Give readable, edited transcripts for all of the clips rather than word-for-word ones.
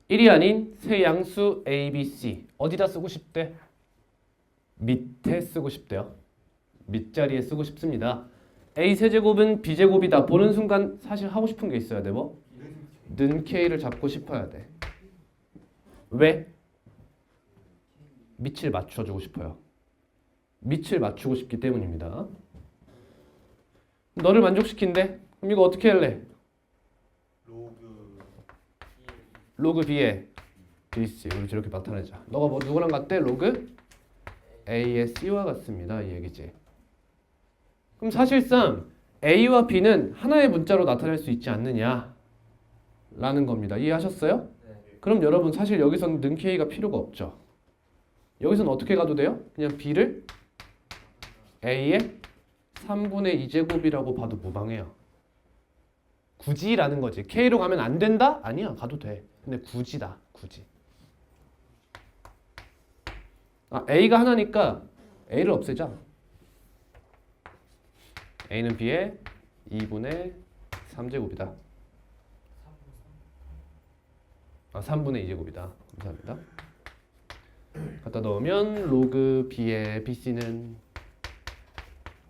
1이 아닌 세 양수 A, B, C 어디다 쓰고 싶대? 밑에 쓰고 싶대요. 밑자리에 쓰고 싶습니다. A 세제곱은 B 제곱이다. 보는 순간 사실 하고 싶은 게 있어야 돼. 뭐? 는 K를 잡고 싶어야 돼. 왜? 밑을 맞춰주고 싶어요. 밑을 맞추고 싶기 때문입니다. 너를 만족시킨대? 그럼 이거 어떻게 할래? 로그 B에 BC 우리 저렇게 나타내자. 너가 뭐 누구랑 같대? 로그 A의 C와 같습니다. 이 얘기지. 그럼 사실상 A와 B는 하나의 문자로 나타낼 수 있지 않느냐 라는 겁니다. 이해하셨어요? 그럼 여러분 사실 여기서는 는 K가 필요가 없죠. 여기서는 어떻게 가도 돼요? 그냥 B를 A의 3분의 2제곱이라고 봐도 무방해요. 굳이 라는 거지. K로 가면 안 된다? 아니야. 가도 돼. 근데 굳이다. 굳이. A가 하나니까 A를 없애자. A는 B의 2분의 3제곱이다. 3분의 2제곱이다. 감사합니다. 갖다 넣으면 로그 B의 BC는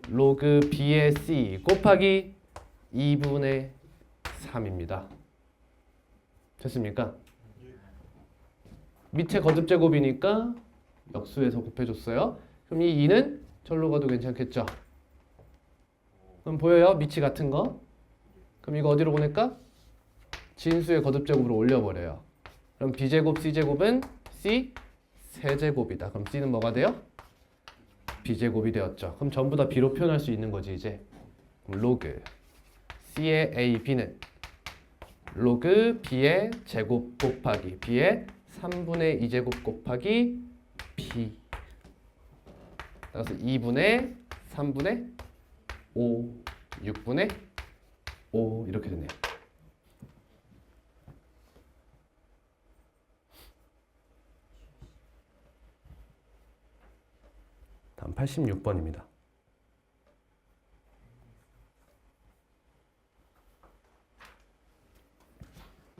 로그 B의 C 곱하기 2분의 3입니다. 됐습니까? 밑에 거듭제곱이니까 역수에서 곱해줬어요. 그럼 이 2는 절로 가도 괜찮겠죠? 그럼 보여요? 밑이 같은 거? 그럼 이거 어디로 보낼까? 진수의 거듭제곱으로 올려버려요. 그럼 B제곱 C제곱은 C 세제곱이다. 그럼 C는 뭐가 돼요? B제곱이 되었죠. 그럼 전부 다 B로 표현할 수 있는 거지 이제. 그럼 로그 C의 A, B는 로그 B의 제곱 곱하기 B의 3분의 2제곱 곱하기 B 따라서 2분의 3분의 5 6분의 5 이렇게 되네요. 다음 86번입니다.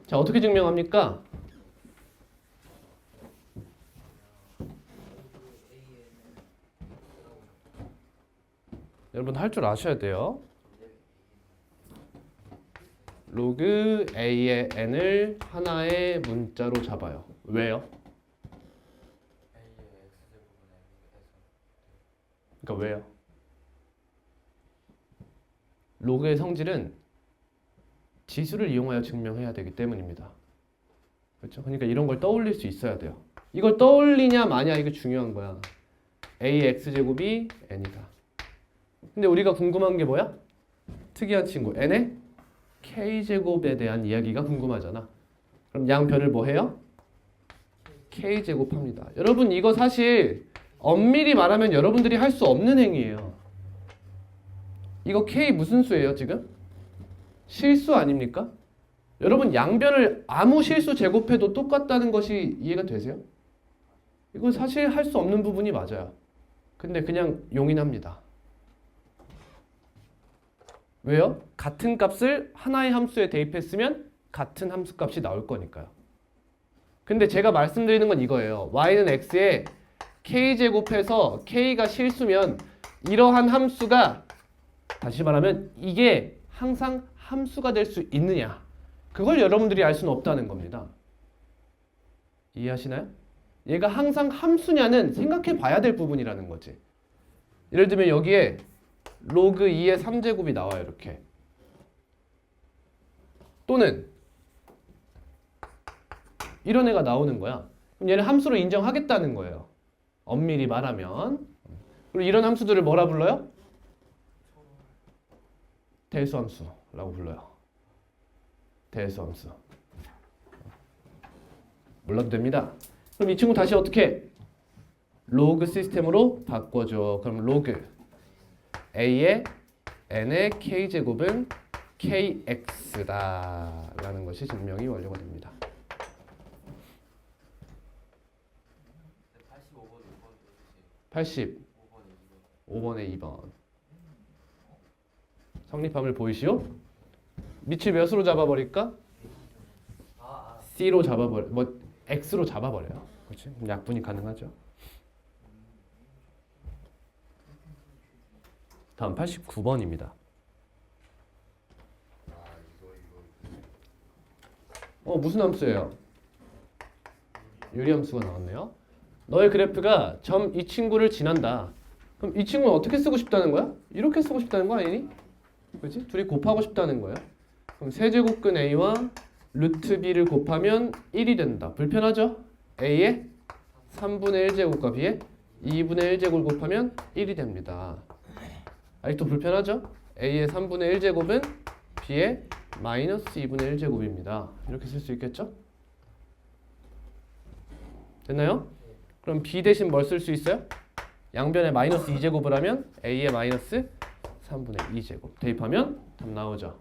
자, 어떻게 증명합니까? 여러분 할 줄 아셔야 돼요. 로그 A의 n을 하나의 문자로 잡아요. 왜요? 그러니까 왜요? 로그의 성질은 지수를 이용하여 증명해야 되기 때문입니다. 그렇죠? 그러니까 이런 걸 떠올릴 수 있어야 돼요. 이걸 떠올리냐 마냐 이게 중요한 거야. AX제곱이 n이다. 근데 우리가 궁금한 게 뭐야? 특이한 친구 n의 k제곱에 대한 이야기가 궁금하잖아. 그럼 양변을 뭐 해요? k제곱합니다. 여러분 이거 사실 엄밀히 말하면 여러분들이 할 수 없는 행위예요. 이거 k 무슨 수예요 지금? 실수 아닙니까? 여러분 양변을 아무 실수 제곱해도 똑같다는 것이 이해가 되세요? 이건 사실 할 수 없는 부분이 맞아요. 근데 그냥 용인합니다. 왜요? 같은 값을 하나의 함수에 대입했으면 같은 함수 값이 나올 거니까요. 근데 제가 말씀드리는 건 이거예요. y는 x에 k제곱해서 k가 실수면 이러한 함수가 다시 말하면 이게 항상 함수가 될 수 있느냐, 그걸 여러분들이 알 수는 없다는 겁니다. 이해하시나요? 얘가 항상 함수냐는 생각해 봐야 될 부분이라는 거지. 예를 들면 여기에 로그 2의 3제곱이 나와요. 이렇게. 또는 이런 애가 나오는 거야. 그럼 얘를 함수로 인정하겠다는 거예요. 엄밀히 말하면. 그리고 이런 함수들을 뭐라 불러요? 대수함수라고 불러요. 대수함수. 몰라도 됩니다. 그럼 이 친구 다시 어떻게? 로그 시스템으로 바꿔줘. 그럼 로그 A의 n의 k제곱은 kx다 라는 것이 증명이 완료가 됩니다. 85번에 2번 성립함을 보이시오? 밑을 몇으로 잡아버릴까? C로 잡아버려, 뭐 X로 잡아버려요. 그렇지? 약분이 가능하죠. 다음 89번입니다. 무슨 함수예요? 유리함수가 나왔네요. 너의 그래프가 점 이 친구를 지난다. 그럼 이 친구는 어떻게 쓰고 싶다는 거야? 이렇게 쓰고 싶다는 거 아니니? 그렇지? 둘이 곱하고 싶다는 거야. 그럼 세제곱근 A와 루트 B를 곱하면 1이 된다. 불편하죠? A의 3분의 1제곱과 B의 2분의 1제곱을 곱하면 1이 됩니다. 아직도 불편하죠? A의 3분의 1제곱은 B의 마이너스 2분의 1제곱입니다. 이렇게 쓸 수 있겠죠? 됐나요? 그럼 B 대신 뭘 쓸 수 있어요? 양변에 마이너스 2제곱을 하면 A의 마이너스 3분의 2제곱 대입하면 답 나오죠.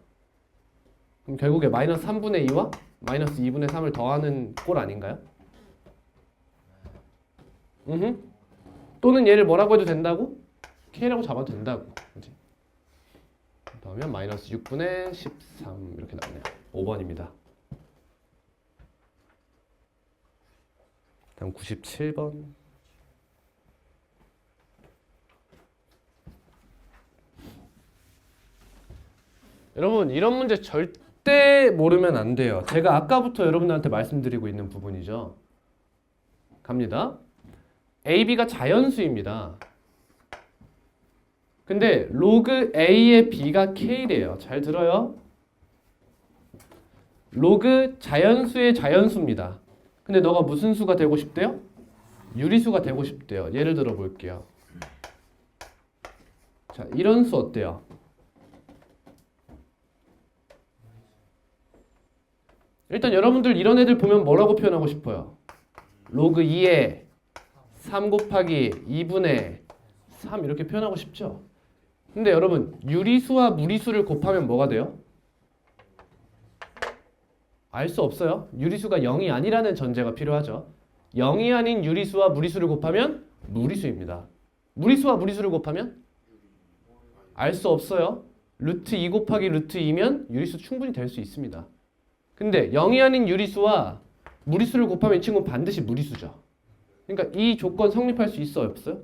그럼 결국에 마이너스 3분의 2와 마이너스 2분의 3을 더하는 꼴 아닌가요? 또는 얘를 뭐라고 해도 된다고? K라고 잡아도 된다고. 그치? 그러면 마이너스 6분의 13 이렇게 나오네요. 5번입니다. 다음 97번. 여러분 이런 문제 절대 모르면 안 돼요. 제가 아까부터 여러분들한테 말씀드리고 있는 부분이죠. 갑니다. AB가 자연수입니다. 근데 로그 A의 B가 K래요. 잘 들어요. 로그 자연수의 자연수입니다. 근데 너가 무슨 수가 되고 싶대요? 유리수가 되고 싶대요. 예를 들어 볼게요. 자, 이런 수 어때요? 일단 여러분들 이런 애들 보면 뭐라고 표현하고 싶어요? 로그 2에 3 곱하기 2분의 3 이렇게 표현하고 싶죠? 근데 여러분 유리수와 무리수를 곱하면 뭐가 돼요? 알 수 없어요. 유리수가 0이 아니라는 전제가 필요하죠. 0이 아닌 유리수와 무리수를 곱하면 무리수입니다. 무리수와 무리수를 곱하면 알 수 없어요. 루트 2 곱하기 루트 2면 유리수 충분히 될 수 있습니다. 근데 0이 아닌 유리수와 무리수를 곱하면 이 친구는 반드시 무리수죠. 그러니까 이 조건 성립할 수 있어요? 없어요?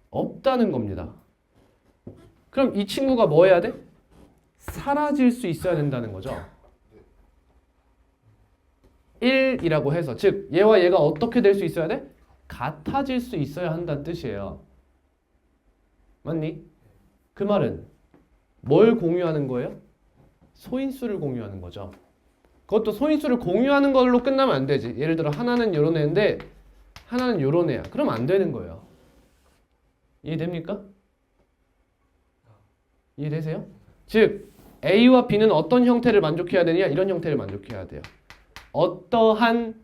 없다는 겁니다. 그럼 이 친구가 뭐 해야 돼? 사라질 수 있어야 된다는 거죠. 1이라고 해서 즉 얘와 얘가 어떻게 될 수 있어야 돼? 같아질 수 있어야 한다는 뜻이에요. 맞니? 그 말은 뭘 공유하는 거예요? 소인수를 공유하는 거죠. 그것도 소인수를 공유하는 걸로 끝나면 안 되지. 예를 들어 하나는 요런 애인데 하나는 요런 애야. 그럼 안 되는 거예요. 이해됩니까? 이해되세요? 즉 A와 B는 어떤 형태를 만족해야 되냐? 이런 형태를 만족해야 돼요. 어떠한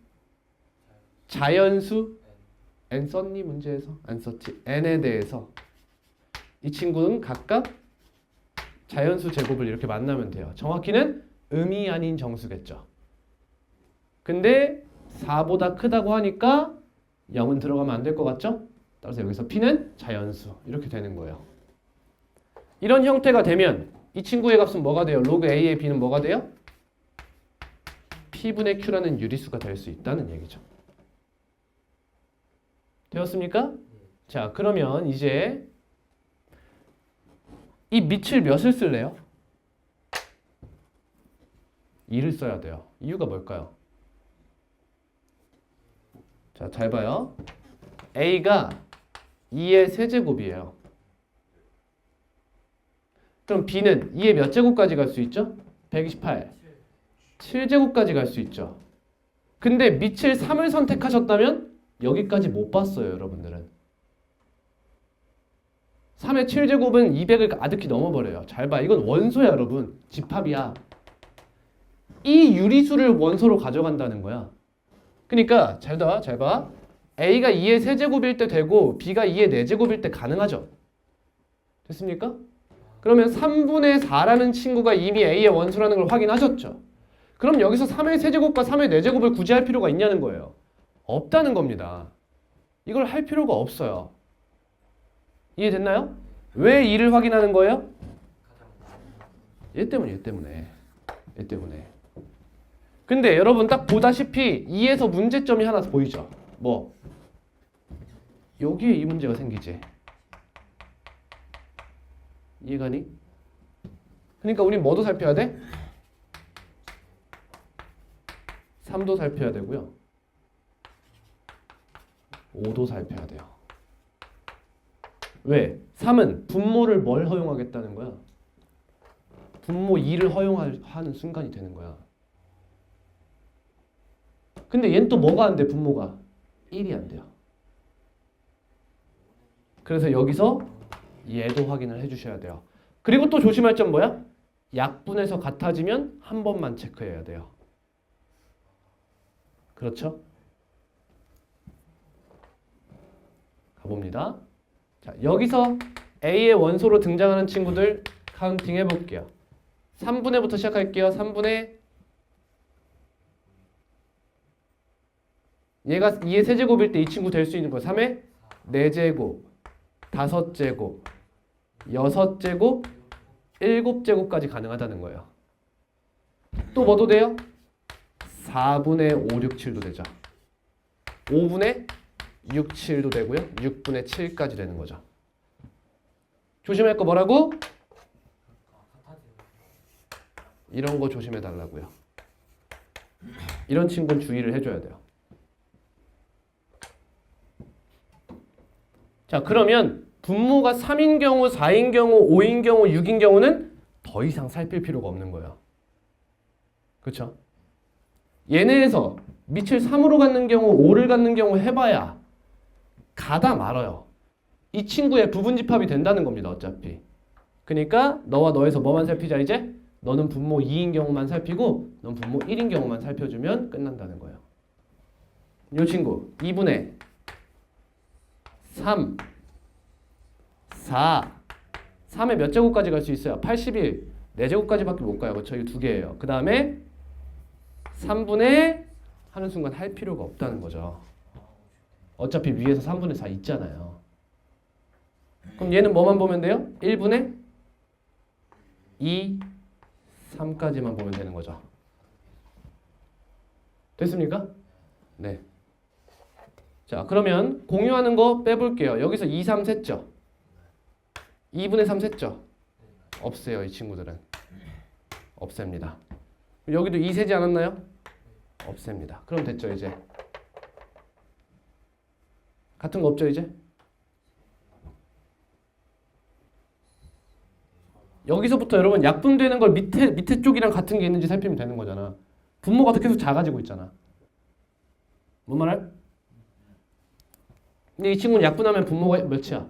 자연수 N 썼니 문제에서? 안 썼지? N에 대해서 이 친구는 각각 자연수 제곱을 이렇게 만나면 돼요. 정확히는 음이 아닌 정수겠죠. 근데 4보다 크다고 하니까 0은 들어가면 안 될 것 같죠? 따라서 여기서 P는 자연수 이렇게 되는 거예요. 이런 형태가 되면 이 친구의 값은 뭐가 돼요? 로그 A의 B는 뭐가 돼요? P분의 Q라는 유리수가 될 수 있다는 얘기죠. 되었습니까? 자, 그러면 이제 이 밑을 몇을 쓸래요? 2를 써야 돼요. 이유가 뭘까요? 자, 잘 봐요. A가 2의 세제곱이에요. 그럼 B는 2의 몇 제곱까지 갈 수 있죠? 128. 7제곱까지 갈 수 있죠. 근데 밑을 3을 선택하셨다면 여기까지 못 봤어요, 여러분들은. 3의 7제곱은 200을 아득히 넘어버려요. 잘 봐. 이건 원소야, 여러분. 집합이야. 이 유리수를 원소로 가져간다는 거야. 그러니까 잘 봐. 잘 봐. A가 2의 세제곱일 때 되고 B가 2의 4제곱일 때 가능하죠. 됐습니까? 그러면 3분의 4라는 친구가 이미 A의 원소라는 걸 확인하셨죠. 그럼 여기서 3의 세제곱과 3의 4제곱을 굳이 할 필요가 있냐는 거예요. 없다는 겁니다. 이걸 할 필요가 없어요. 이해됐나요? 왜 2를 확인하는 거예요? 얘 때문에. 근데 여러분 딱 보다시피 2에서 문제점이 하나 보이죠? 뭐? 여기에 이 문제가 생기지. 이해가니? 그러니까 우린 뭐도 살펴야 돼? 3도 살펴야 되고요. 5도 살펴야 돼요. 왜? 3은 분모를 뭘 허용하겠다는 거야? 분모 2를 허용하는 순간이 되는 거야. 근데 얘는 또 뭐가 안 돼? 분모가 1이 안 돼요. 그래서 여기서 얘도 확인을 해주셔야 돼요. 그리고 또 조심할 점 뭐야? 약분해서 같아지면 한 번만 체크해야 돼요. 그렇죠? 가봅니다. 자, 여기서 A의 원소로 등장하는 친구들 카운팅 해볼게요. 3분의부터 시작할게요. 3분의 얘가 2의 세제곱일 때 이 친구 될 수 있는 거예요. 3의 4제곱, 5제곱, 6제곱, 7제곱까지 가능하다는 거예요. 또 뭐도 돼요? 4분의 5, 6, 7도 되죠. 5분의 6, 7도 되고요. 6분의 7까지 되는 거죠. 조심할 거 뭐라고? 이런 거 조심해 달라고요. 이런 친구는 주의를 해줘야 돼요. 자, 그러면 분모가 3인 경우, 4인 경우, 5인 경우, 6인 경우는 더 이상 살필 필요가 없는 거예요. 그렇죠? 얘네에서 밑을 3으로 갖는 경우, 5를 갖는 경우 해봐야 가다 말아요. 이 친구의 부분집합이 된다는 겁니다. 어차피. 그러니까 너와 너에서 뭐만 살피자 이제? 너는 분모 2인 경우만 살피고 넌 분모 1인 경우만 살펴주면 끝난다는 거예요. 이 친구 2분의 3, 4, 3에 몇 제곱까지 갈 수 있어요? 81, 4제곱까지밖에 못 가요. 그렇죠? 이 두 개예요. 그 다음에 3분의 하는 순간 할 필요가 없다는 거죠. 어차피 위에서 3분의 4 있잖아요. 그럼 얘는 뭐만 보면 돼요? 1분의 2, 3까지만 보면 되는 거죠. 됐습니까? 네. 자, 그러면 공유하는 거 빼볼게요. 여기서 2, 3 셌죠? 2분의 3 셌죠? 없어요. 이 친구들은. 없앱니다. 여기도 2 세지 않았나요? 없앱니다. 그럼 됐죠, 이제. 같은 거 없죠, 이제? 여기서부터 여러분 약분되는 걸 밑에 쪽이랑 같은 게 있는지 살피면 되는 거잖아. 분모가 계속 작아지고 있잖아. 뭔 말해? 근데 이 친구는 약분하면 분모가 몇이야?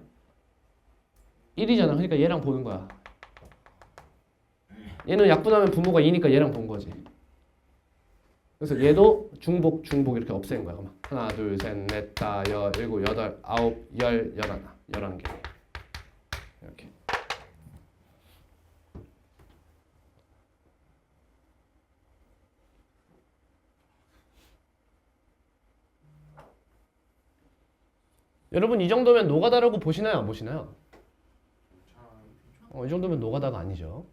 1이잖아. 그러니까 얘랑 보는 거야. 얘는 약분하면 분모가 2니까 얘랑 본 거지. 그래서 얘도 중복 이렇게 없앤 거야. 하나, 둘, 셋, 넷, 다, 여, 일곱, 여덟, 아홉, 열, 열하나, 11개. 이렇게. 여러분 이 정도면 노가다라고 보시나요? 안 보시나요? 이 정도면 노가다가 아니죠.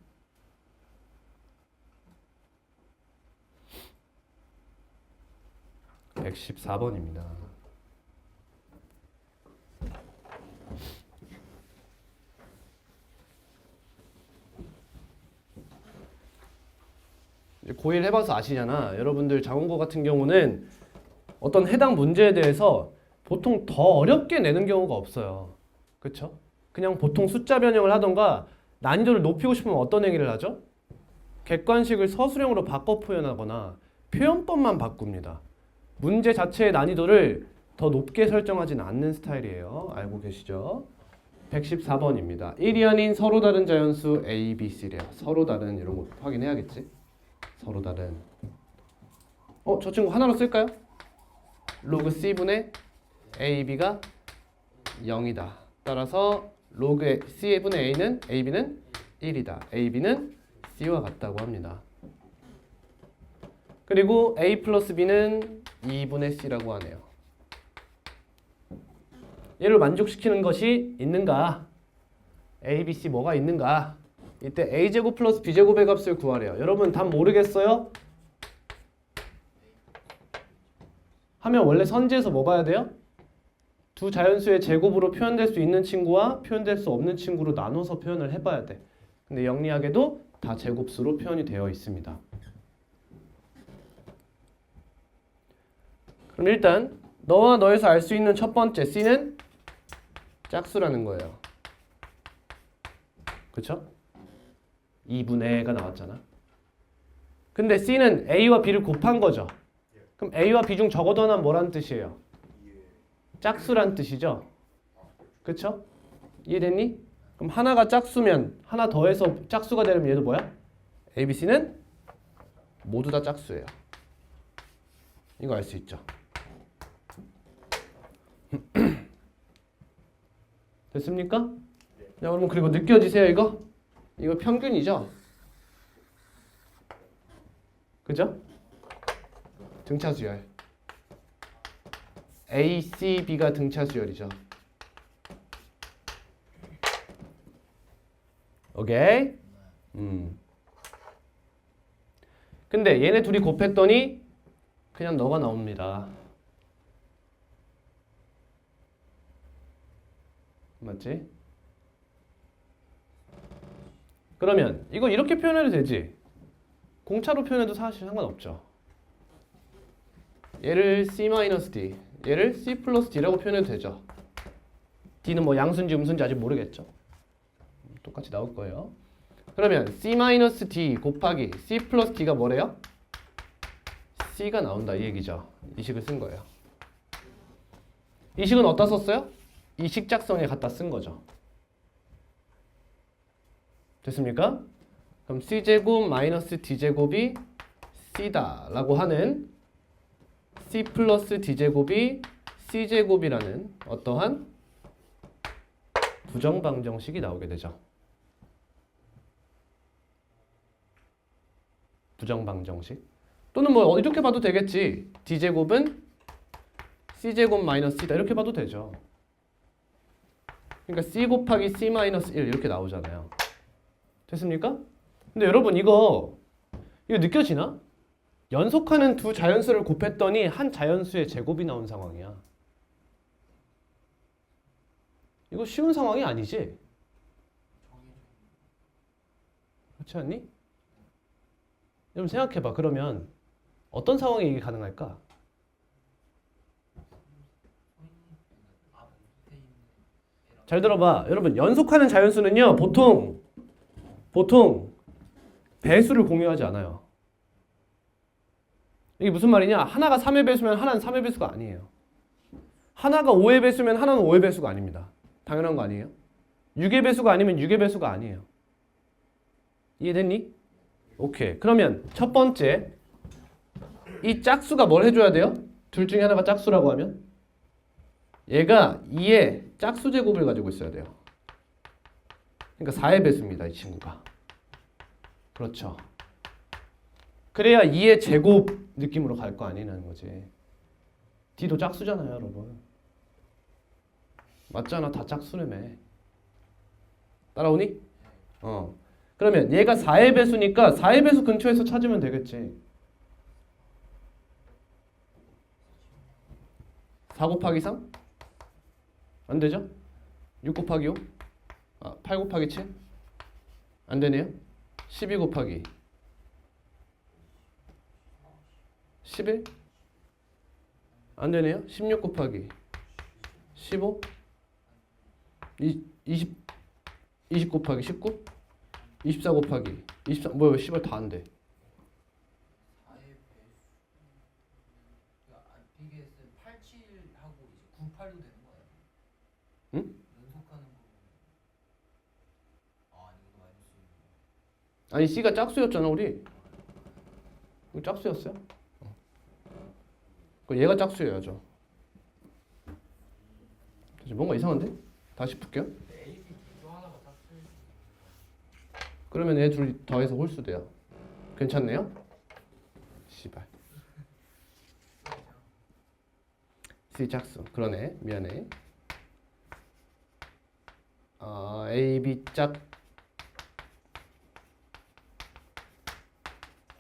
(114번입니다) 고1 해봐서 아시잖아. 여러분들 자원고 같은 경우는 어떤 해당 문제에 대해서 보통 더 어렵게 내는 경우가 없어요. 그쵸? 그냥 보통 숫자 변형을 하던가 난이도를 높이고 싶으면 어떤 행위를 하죠? 객관식을 서술형으로 바꿔 표현하거나 표현법만 바꿉니다. 문제 자체의 난이도를 더 높게 설정하지는 않는 스타일이에요. 알고 계시죠? 114번입니다. 1이 아닌 서로 다른 자연수 A, B, C래요. 서로 다른 이런 거 확인해야겠지? 서로 다른. 저 친구 하나로 쓸까요? 로그 C분의 A, B가 0이다. 따라서 로그 C분의 A는 A, B는 1이다. A, B는 C와 같다고 합니다. 그리고 A 플러스 B는 2분의 C라고 하네요. 얘를 만족시키는 것이 있는가? A, B, C 뭐가 있는가? 이때 A제곱 플러스 B제곱의 값을 구하래요. 여러분 답 모르겠어요? 하면 원래 선지에서 뭐 봐야 돼요? 두 자연수의 제곱으로 표현될 수 있는 친구와 표현될 수 없는 친구로 나눠서 표현을 해봐야 돼. 근데 영리하게도 다 제곱수로 표현이 되어 있습니다. 그럼 일단 너와 너에서 알 수 있는 첫 번째 C는 짝수라는 거예요. 그쵸? 2분의가 나왔잖아. 근데 C는 A와 B를 곱한 거죠. 그럼 A와 B 중 적어도 하나는 뭐라는 뜻이에요? 짝수란 뜻이죠. 그쵸? 이해됐니? 그럼 하나가 짝수면 하나 더해서 짝수가 되려면 얘도 뭐야? A, B, C는 모두 다 짝수예요. 이거 알 수 있죠. 됐습니까? 자, 여러분 그리고 느껴지세요 이거? 이거 평균이죠? 그죠? 등차수열. A, C, B가 등차수열이죠. 오케이? 근데 얘네 둘이 곱했더니 그냥 너가 나옵니다. 맞지? 그러면 이거 이렇게 표현해도 되지? 공차로 표현해도 사실 상관없죠. 얘를 C-D, 얘를 C 플러스 D라고 표현해도 되죠. D는 뭐 양수인지 음수인지 아직 모르겠죠. 똑같이 나올 거예요. 그러면 C-D 곱하기 C 플러스 D가 뭐래요? C가 나온다 이 얘기죠. 이 식을 쓴 거예요. 이 식은 어디다 썼어요? 이 식작성에 갖다 쓴 거죠. 됐습니까? 그럼 C제곱 마이너스 D제곱이 C다 라고 하는 C 플러스 D제곱이 C제곱이라는 어떠한 부정방정식이 나오게 되죠. 부정방정식. 또는 뭐 이렇게 봐도 되겠지. D제곱은 C제곱 마이너스 C다 이렇게 봐도 되죠. 그러니까 C 곱하기 C 마이너스 1 이렇게 나오잖아요. 됐습니까? 근데 여러분 이거 느껴지나? 연속하는 두 자연수를 곱했더니 한 자연수의 제곱이 나온 상황이야. 이거 쉬운 상황이 아니지? 그렇지 않니? 여러분 생각해봐. 그러면 어떤 상황에 이게 가능할까? 잘 들어봐. 여러분 연속하는 자연수는요. 보통 배수를 공유하지 않아요. 이게 무슨 말이냐? 하나가 3의 배수면 하나는 3의 배수가 아니에요. 하나가 5의 배수면 하나는 5의 배수가 아닙니다. 당연한 거 아니에요? 6의 배수가 아니면 6의 배수가 아니에요. 이해됐니? 오케이. 그러면 첫 번째 이 짝수가 뭘 해줘야 돼요? 둘 중에 하나가 짝수라고 하면 얘가 2의 짝수 제곱을 가지고 있어야 돼요. 그러니까 4의 배수입니다. 이 친구가. 그렇죠. 그래야 2의 제곱 느낌으로 갈 거 아니냐는 거지. D도 짝수잖아요, 여러분. 맞잖아. 다 짝수라며. 따라오니? 그러면 얘가 4의 배수니까 4의 배수 근처에서 찾으면 되겠지. 4 곱하기 3? 안 되죠? 6 곱하기 5? 8 곱하기 7? 안 되네요. 12 곱하기 11? 안 되네요. 16 곱하기 15? 20 곱하기 19? 24 곱하기 23? 뭐야, 왜 10을 다 안 돼? 이게 87하고 98도 되는 거예요? 응? 연속하는 거. 이거 마이너스. 아니 C가 짝수였잖아 우리. 이거 짝수였어요? 얘가 짝수여야죠. 뭔가 이상한데? 다시 풀게요. A, B, D도 하나가 짝수. 그러면 얘 둘이 더해서 홀수돼요. 괜찮네요? 씨발. C 짝수. 그러네. 미안해. A, B 짝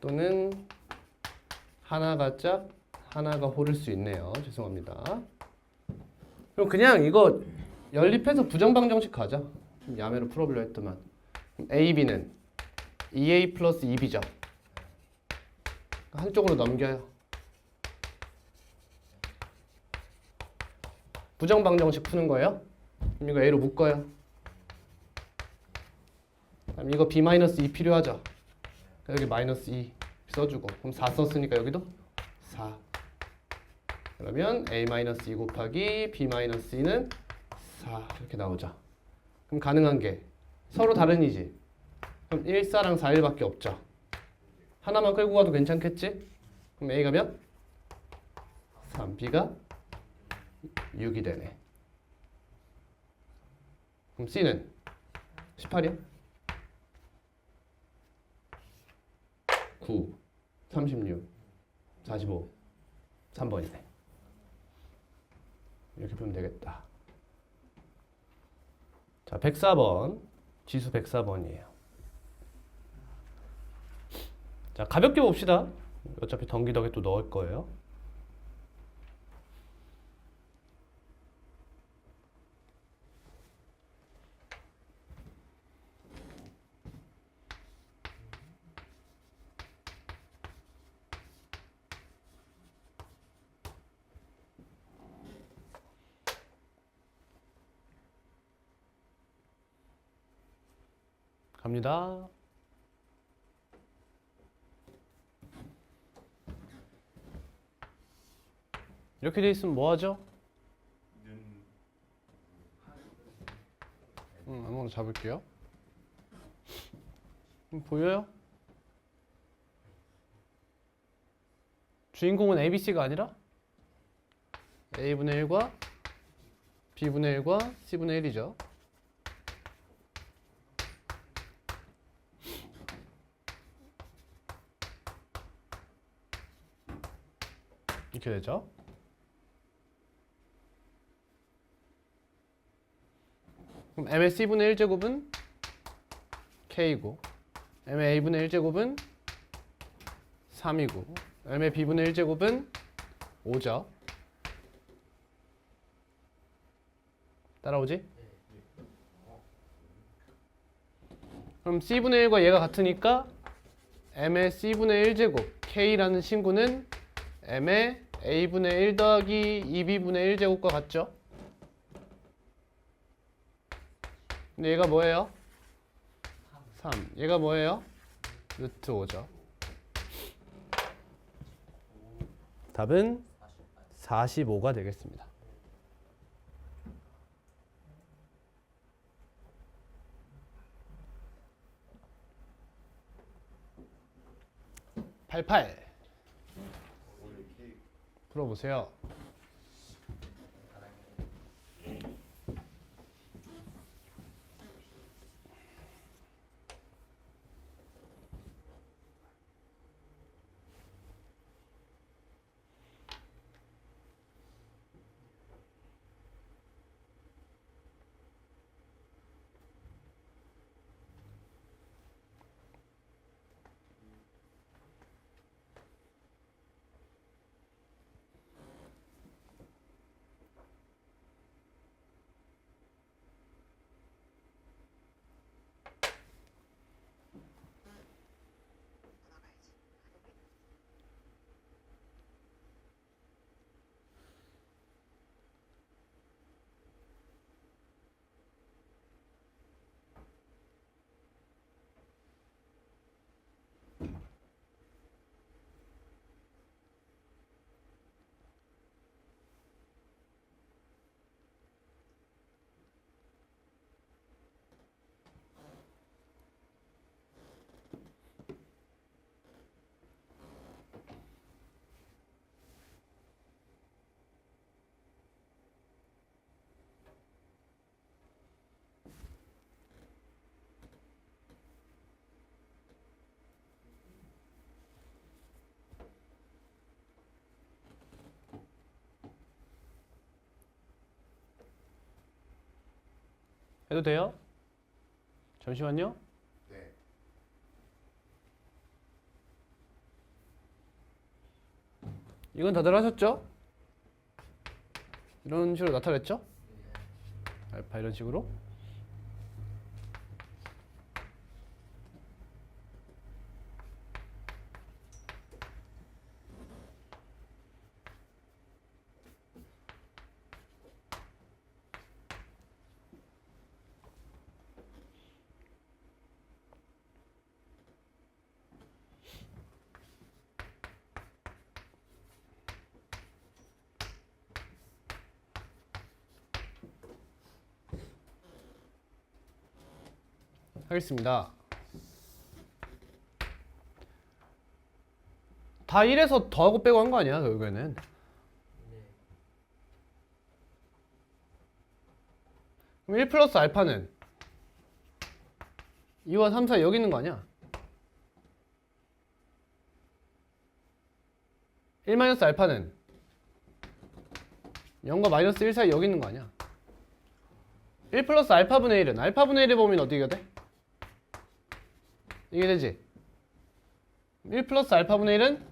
또는 하나가 짝 하나가 홀일 수 있네요. 죄송합니다. 그럼 그냥 이거 연립해서 부정방정식 가자. 좀 야매로 풀어보려 했더만. 그럼 A, B는 2A 플러스 2B죠. 한쪽으로 넘겨요. 부정방정식 푸는 거예요. 그럼 이거 A로 묶어요. 그럼 이거 B-2 필요하죠. 여기 마이너스 2 써주고 그럼 4 썼으니까 여기도 4. 그러면 A-2 곱하기 B-2는 4 이렇게 나오죠. 그럼 가능한 게 서로 다른이지. 그럼 1, 4랑 4, 1밖에 없죠. 하나만 끌고 가도 괜찮겠지? 그럼 A가 몇? 3, B가 6이 되네. 그럼 C는 18이야? 9, 36, 45, 3번이네. 이렇게 보면 되겠다. 자, 104번. 지수 104번이에요. 자, 가볍게 봅시다. 어차피 덩기덕에 또 넣을 거예요. 갑니다. 이렇게 돼 있으면 뭐 하죠? 아무거나 잡을게요. 보여요? 주인공은 ABC가 아니라 A분의 1과 B분의 1과 C분의 1이죠. 이렇게 되죠. 그럼 M의 C분의 1제곱은 K이고 M의 A분의 1제곱은 3이고 M의 B분의 1제곱은 5죠. 따라오지? 그럼 C분의 1과 얘가 같으니까 M의 C분의 1제곱 K라는 친구는 M의 A분의 1 더하기 2B분의 1제곱과 같죠? 근데 얘가 뭐예요? 3. 얘가 뭐예요? 루트 5죠. 답은 45가 되겠습니다. 88. 풀어보세요. 해도 돼요? 잠시만요. 네. 이건 다들 하셨죠? 이런 식으로 나타냈죠? 알파 이런 식으로. 하겠습니다. 다 1에서 더하고 빼고 한 거 아니야, 결국에는. 그럼 1 플러스 알파는 2와 3 사이 여기 있는 거 아니야? 1 마이너스 알파는 0과 마이너스 1 사이 여기 있는 거 아니야? 1 플러스 알파분의 1은 알파분의 1을 보면 어디가 돼? 이게 되지? 1 플러스 알파분의 1은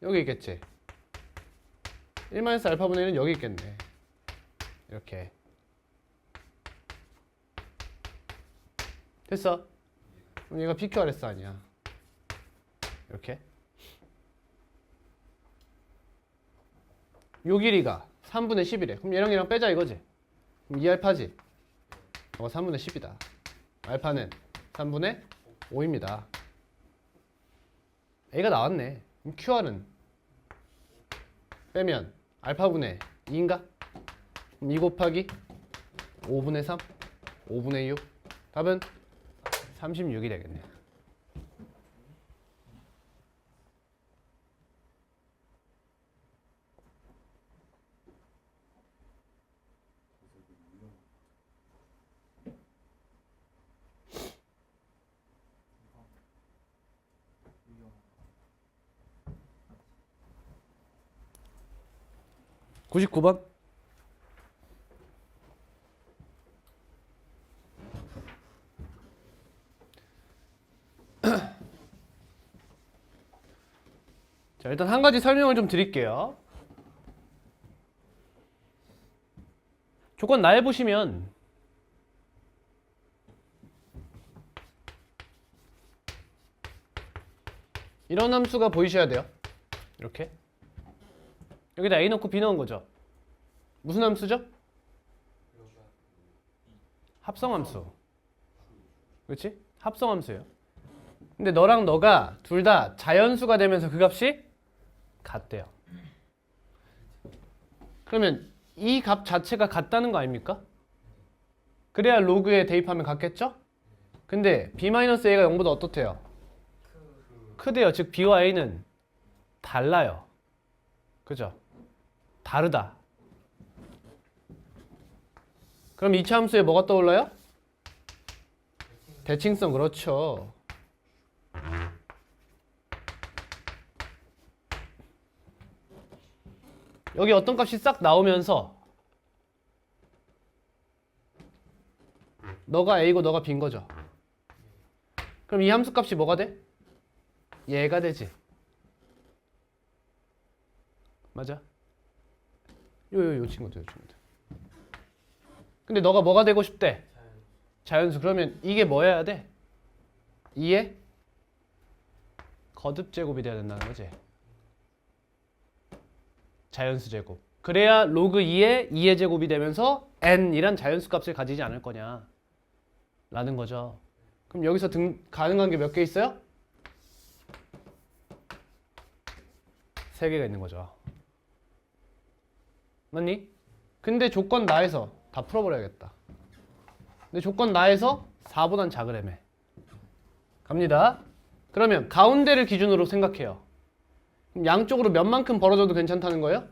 여기 있겠지? 1 마이너스 알파분의 1은 여기 있겠네. 이렇게 됐어? 그럼 얘가 PQRS 아니야. 이렇게 요 길이가 3분의 10이래. 그럼 얘랑 얘랑 빼자 이거지? 그럼 2알파지? 이거 3분의 10이다. 알파는 3분의 5입니다. A가 나왔네. 그럼 QR은 빼면 알파분의 2인가? 그럼 2 곱하기 5분의 3, 5분의 6. 답은 36이 되겠네. (99번) 자, 일단 한 가지 설명을 좀 드릴게요. 조건 나에 보시면 이런 함수가 보이셔야 돼요. 이렇게 여기다 A 넣고 B 넣은 거죠. 무슨 함수죠? 합성함수. 그렇지? 합성함수예요. 근데 너랑 너가 둘 다 자연수가 되면서 그 값이 같대요. 그러면 이 값 자체가 같다는 거 아닙니까? 그래야 로그에 대입하면 같겠죠? 근데 B-A가 0보다 어떻대요? 크대요. 즉 B와 A는 달라요. 그죠? 다르다. 그럼 이차 함수에 뭐가 떠올라요? 대칭성. 그렇죠. 여기 어떤 값이 싹 나오면서 너가 A고 너가 B인 거죠. 그럼 이 함수 값이 뭐가 돼? 얘가 되지. 맞아? 요 친구들. 근데 너가 뭐가 되고 싶대? 자연수. 그러면 이게 뭐여야 돼? 2의 거듭 제곱이 돼야 된다는 거지. 자연수 제곱. 그래야 로그 2의 2의 제곱이 되면서 n이란 자연수 값을 가지지 않을 거냐 라는 거죠. 그럼 여기서 가능한 게 몇 개 있어요? 3개가 있는 거죠. 맞니? 근데 조건 나에서 다 풀어버려야겠다. 근데 조건 나에서 4보단 작으래며. 갑니다. 그러면 가운데를 기준으로 생각해요. 그럼 양쪽으로 몇 만큼 벌어져도 괜찮다는 거예요?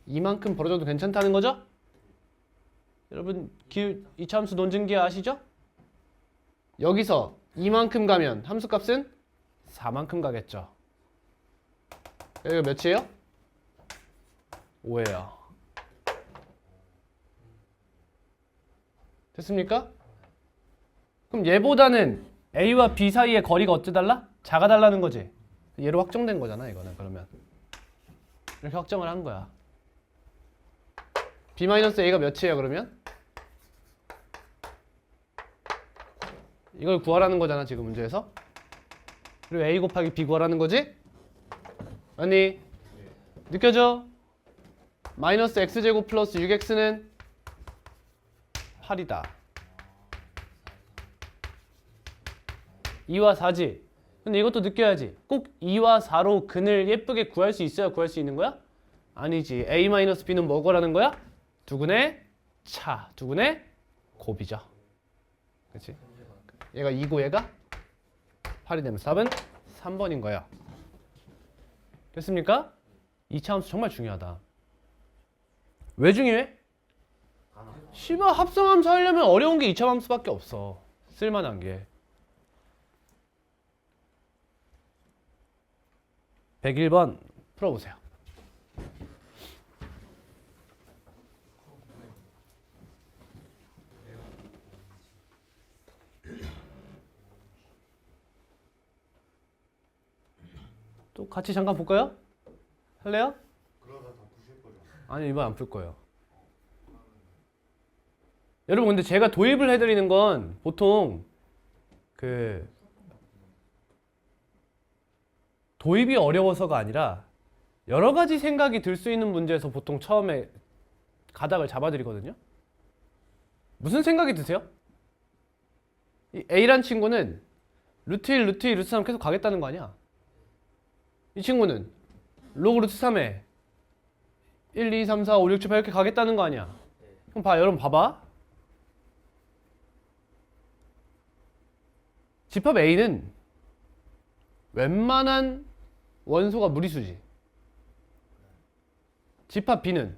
이만큼 벌어져도 괜찮다는 거죠? 여러분 이차함수 논증기 아시죠? 여기서 이만큼 가면 함수값은 4만큼 가겠죠. 여기가 몇이에요? 5예요. 됐습니까? 그럼 얘보다는 A와 B 사이의 거리가 어찌 달라? 작아 달라는 거지. 얘로 확정된 거잖아 이거는. 그러면 이렇게 확정을 한 거야. b-a가 몇이에요 그러면? 이걸 구하라는 거잖아 지금 문제에서. 그리고 a 곱하기 b 구하라는 거지? 아니 느껴져? 마이너스 x제곱 플러스 6x는 8이다. 2와 4지. 근데 이것도 느껴야지. 꼭 2와 4로 근을 예쁘게 구할 수 있어야 구할 수 있는 거야? 아니지. a-b는 뭐고라는 거야? 두근의 차, 두근의 곱이죠. 그치? 얘가 2고 얘가 8이 되면 답은 3번인 거예요. 됐습니까? 2차 함수 정말 중요하다. 왜 중요해? 씨발 합성함수 하려면 어려운 게 2차 함수밖에 없어. 쓸만한 게. 101번 풀어보세요. 또 같이 잠깐 볼까요? 할래요? 그러다 더 부실 거죠. 아니 이번 안 풀 거예요. 여러분 근데 제가 도입을 해드리는 건 보통 그 도입이 어려워서가 아니라 여러 가지 생각이 들 수 있는 문제에서 보통 처음에 가닥을 잡아드리거든요. 무슨 생각이 드세요? 이 A란 친구는 루트 1, 루트 2, 루트 3 계속 가겠다는 거 아니야? 이 친구는 로그 루트 3에 1, 2, 3, 4, 5, 6, 7, 8 이렇게 가겠다는 거 아니야? 그럼 여러분 봐봐. 집합 A는 웬만한 원소가 무리수지. 집합 B는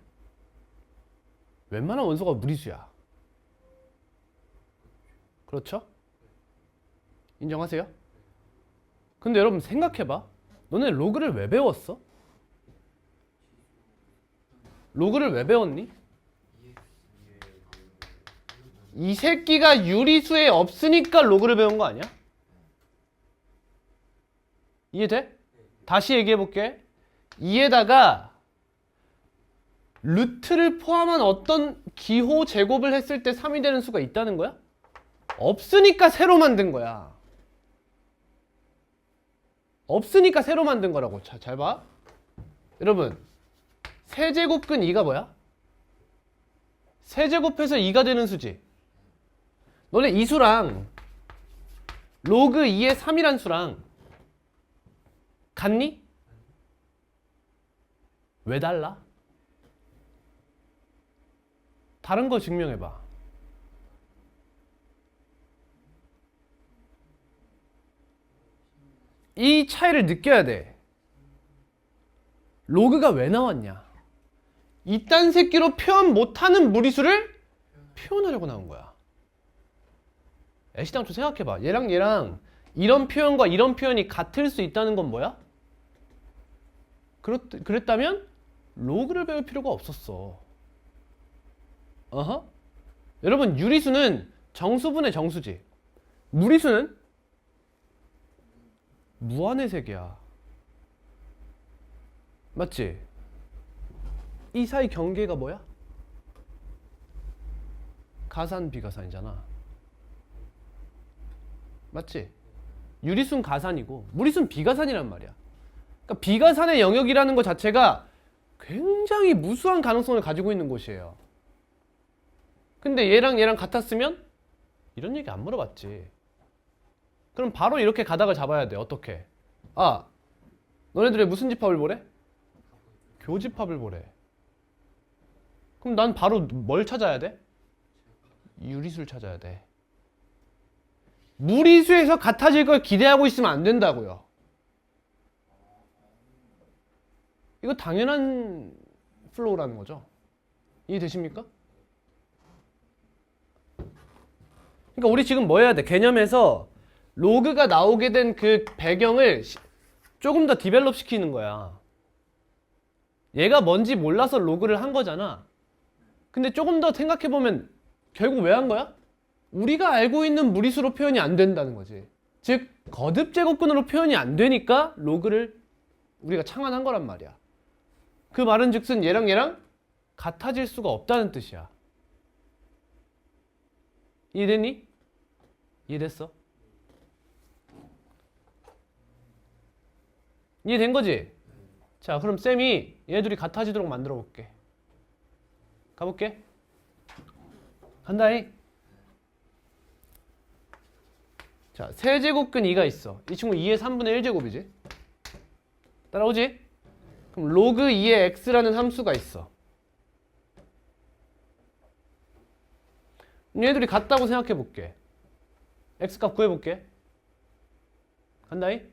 웬만한 원소가 무리수야. 그렇죠? 인정하세요? 근데 여러분 생각해봐. 너네 로그를 왜 배웠어? 로그를 왜 배웠니? 이 새끼가 유리수에 없으니까 로그를 배운 거 아니야? 이해돼? 다시 얘기해볼게. 이에다가 루트를 포함한 어떤 기호 제곱을 했을 때 3이 되는 수가 있다는 거야? 없으니까 새로 만든 거야. 없으니까 새로 만든 거라고. 자, 잘 봐. 여러분 세제곱근 2가 뭐야? 세제곱해서 2가 되는 수지. 너네 이 수랑 로그 2의 3이란 수랑 같니? 왜 달라? 다른 거 증명해봐. 이 차이를 느껴야 돼. 로그가 왜 나왔냐? 이딴 새끼로 표현 못하는 무리수를 표현하려고 나온 거야. 애시당초 생각해봐. 얘랑 이런 표현과 이런 표현이 같을 수 있다는 건 뭐야? 그랬다면 로그를 배울 필요가 없었어. 어허? 여러분 유리수는 정수분의 정수지. 무리수는 무한의 세계야. 맞지? 이 사이 경계가 뭐야? 가산 비가산이잖아. 맞지? 유리수는 가산이고 무리수는 비가산이란 말이야. 그러니까 비가산의 영역이라는 것 자체가 굉장히 무수한 가능성을 가지고 있는 곳이에요. 근데 얘랑 같았으면 이런 얘기 안 물어봤지. 그럼 바로 이렇게 가닥을 잡아야 돼. 어떻게? 아, 너네들이 무슨 집합을 보래? 교집합을 보래. 그럼 난 바로 뭘 찾아야 돼? 유리수를 찾아야 돼. 무리수에서 같아질 걸 기대하고 있으면 안 된다고요. 이거 당연한 플로우라는 거죠. 이해되십니까? 그러니까 우리 지금 뭐 해야 돼? 개념에서 로그가 나오게 된 그 배경을 조금 더 디벨롭 시키는 거야. 얘가 뭔지 몰라서 로그를 한 거잖아. 근데 조금 더 생각해보면 결국 왜 한 거야? 우리가 알고 있는 무리수로 표현이 안 된다는 거지. 즉 거듭 제곱근으로 표현이 안 되니까 로그를 우리가 창안한 거란 말이야. 그 말은 즉슨 얘랑 같아질 수가 없다는 뜻이야. 이해됐니? 이해됐어? 이해된 거지? 자, 그럼 쌤이 얘네들이 같아지도록 만들어 볼게. 가볼게. 간다잉. 자, 세제곱근 2가 있어. 이 친구 2의 3분의 1제곱이지. 따라오지? 그럼 로그 2의 x라는 함수가 있어. 얘들이 같다고 생각해 볼게. x값 구해 볼게. 간다잉.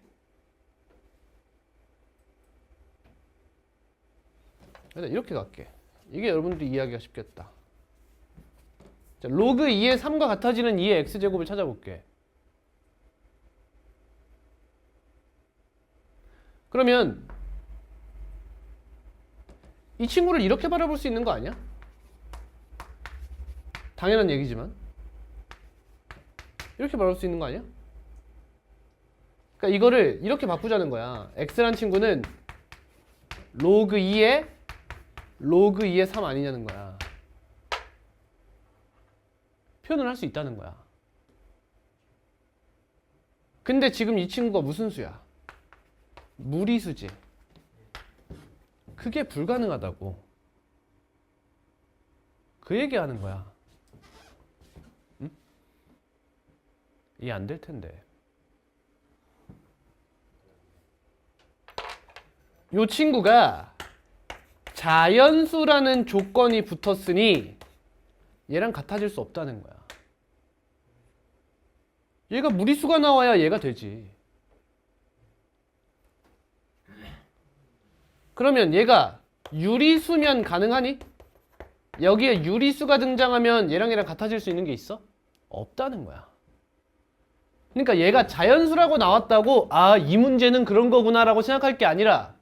일단 이렇게 갈게. 이게 여러분들이 이해하기가 쉽겠다. 자, 로그 2의 3과 같아지는 2의 x제곱을 찾아볼게. 그러면 이 친구를 이렇게 바라볼 수 있는 거 아니야? 당연한 얘기지만 이렇게 바라볼 수 있는 거 아니야? 그러니까 이거를 이렇게 바꾸자는 거야. x란 친구는 로그 2의 3 아니냐는 거야. 표현을 할 수 있다는 거야. 근데 지금 이 친구가 무슨 수야? 무리수지. 그게 불가능하다고. 그 얘기하는 거야. 응? 이해 안 될 텐데. 이 친구가 자연수라는 조건이 붙었으니 얘랑 같아질 수 없다는 거야. 얘가 무리수가 나와야 얘가 되지. 그러면 얘가 유리수면 가능하니? 여기에 유리수가 등장하면 얘랑 같아질 수 있는 게 있어? 없다는 거야. 그러니까 얘가 자연수라고 나왔다고 이 문제는 그런 거구나 라고 생각할 게 아니라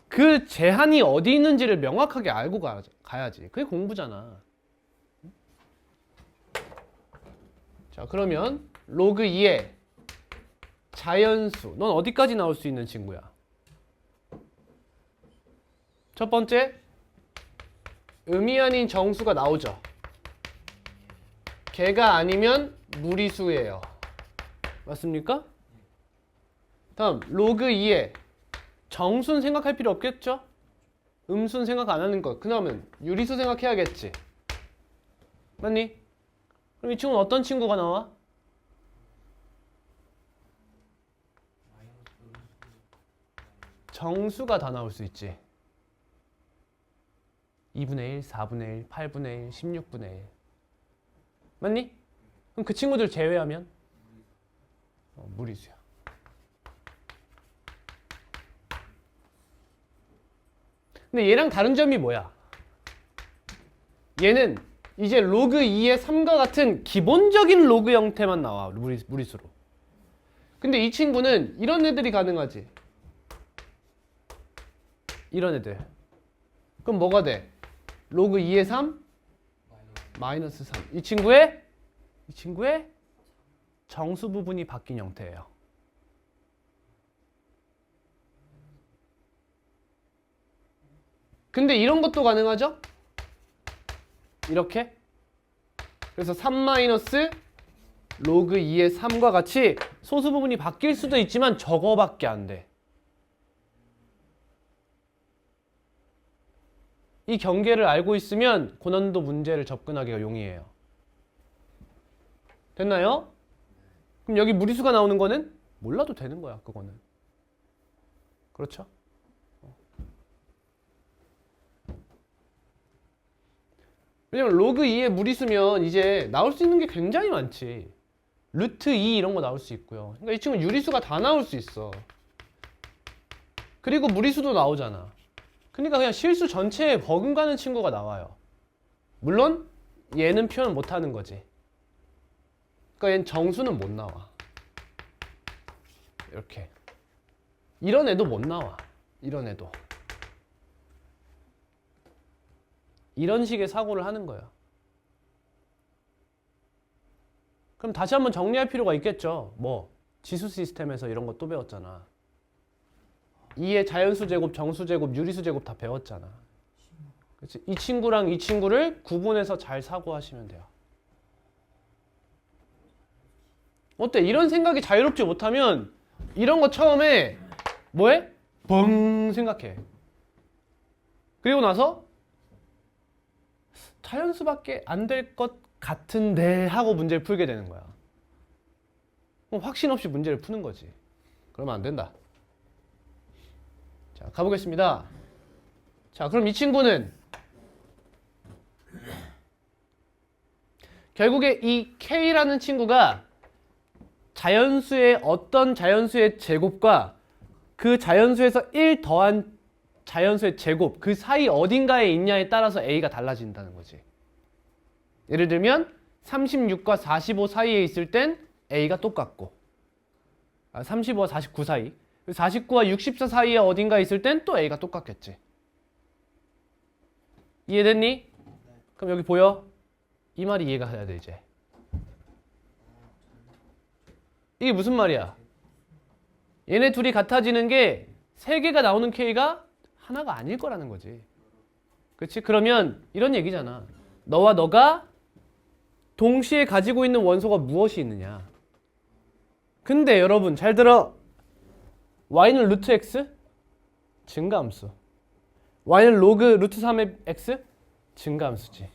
그 제한이 어디 있는지를 명확하게 알고 가야지. 그게 공부잖아. 자, 그러면 로그 2의 자연수. 넌 어디까지 나올 수 있는 친구야? 첫 번째, 음이 아닌 정수가 나오죠. 걔가 아니면 무리수예요. 맞습니까? 다음, 로그 2의 정수는 생각할 필요 없겠죠? 음수는 생각 안 하는 것. 그 다음은 유리수 생각해야겠지. 맞니? 그럼 이 친구는 어떤 친구가 나와? 정수가 다 나올 수 있지. 2분의 1, 4분의 1, 8분의 1, 16분의 1. 맞니? 그럼 그 친구들 제외하면 무리수야. 근데 얘랑 다른 점이 뭐야? 얘는 이제 로그 2의 3과 같은 기본적인 로그 형태만 나와. 무리수로. 근데 이 친구는 이런 애들이 가능하지. 이런 애들. 그럼 뭐가 돼? 로그 2의 3? 마이너스 3. 이 친구의 정수 부분이 바뀐 형태예요. 근데 이런 것도 가능하죠? 이렇게. 그래서 3 마이너스 로그 2의 3과 같이 소수 부분이 바뀔 수도 있지만 저거밖에 안 돼. 이 경계를 알고 있으면 고난도 문제를 접근하기가 용이해요. 됐나요? 그럼 여기 무리수가 나오는 거는 몰라도 되는 거야, 그거는. 그렇죠? 왜냐면 로그 2의 무리수면 이제 나올 수 있는 게 굉장히 많지. 루트 2 이런 거 나올 수 있고요. 그러니까 이 친구는 유리수가 다 나올 수 있어. 그리고 무리수도 나오잖아. 그러니까 그냥 실수 전체에 버금가는 친구가 나와요. 물론 얘는 표현 못하는 거지. 그러니까 얘는 정수는 못 나와. 이렇게. 이런 애도 못 나와. 이런 애도. 이런 식의 사고를 하는 거예요. 그럼 다시 한번 정리할 필요가 있겠죠. 뭐 지수 시스템에서 이런 거 또 배웠잖아. 2의 자연수 제곱, 정수 제곱, 유리수 제곱 다 배웠잖아. 그치? 이 친구랑 이 친구를 구분해서 잘 사고하시면 돼요. 어때? 이런 생각이 자유롭지 못하면 이런 거 처음에 뭐해? 뻥 생각해. 그리고 나서 자연수밖에 안 될 것 같은데 하고 문제를 풀게 되는 거야. 그럼 확신 없이 문제를 푸는 거지. 그러면 안 된다. 자, 가보겠습니다. 자, 그럼 이 친구는 결국에 이 K라는 친구가 자연수의 어떤 자연수의 제곱과 그 자연수에서 1 더한 자연수의 제곱 그 사이 어딘가에 있냐에 따라서 A가 달라진다는 거지. 예를 들면 36과 45 사이에 있을 땐 A가 똑같고 35와 49 사이 49와 64 사이에 어딘가 있을 땐 또 A가 똑같겠지. 이해됐니? 그럼 여기 보여? 이 말이 이해가 돼야 돼 이제. 이게 무슨 말이야? 얘네 둘이 같아지는 게 세 개가 나오는 K가 하나가 아닐 거라는 거지. 그렇지? 그러면 이런 얘기잖아. 너와 너가 동시에 가지고 있는 원소가 무엇이 있느냐? 근데 여러분 잘 들어. y는 루트 x? 증가함수. y는 로그 루트 3의 x? 증가함수지.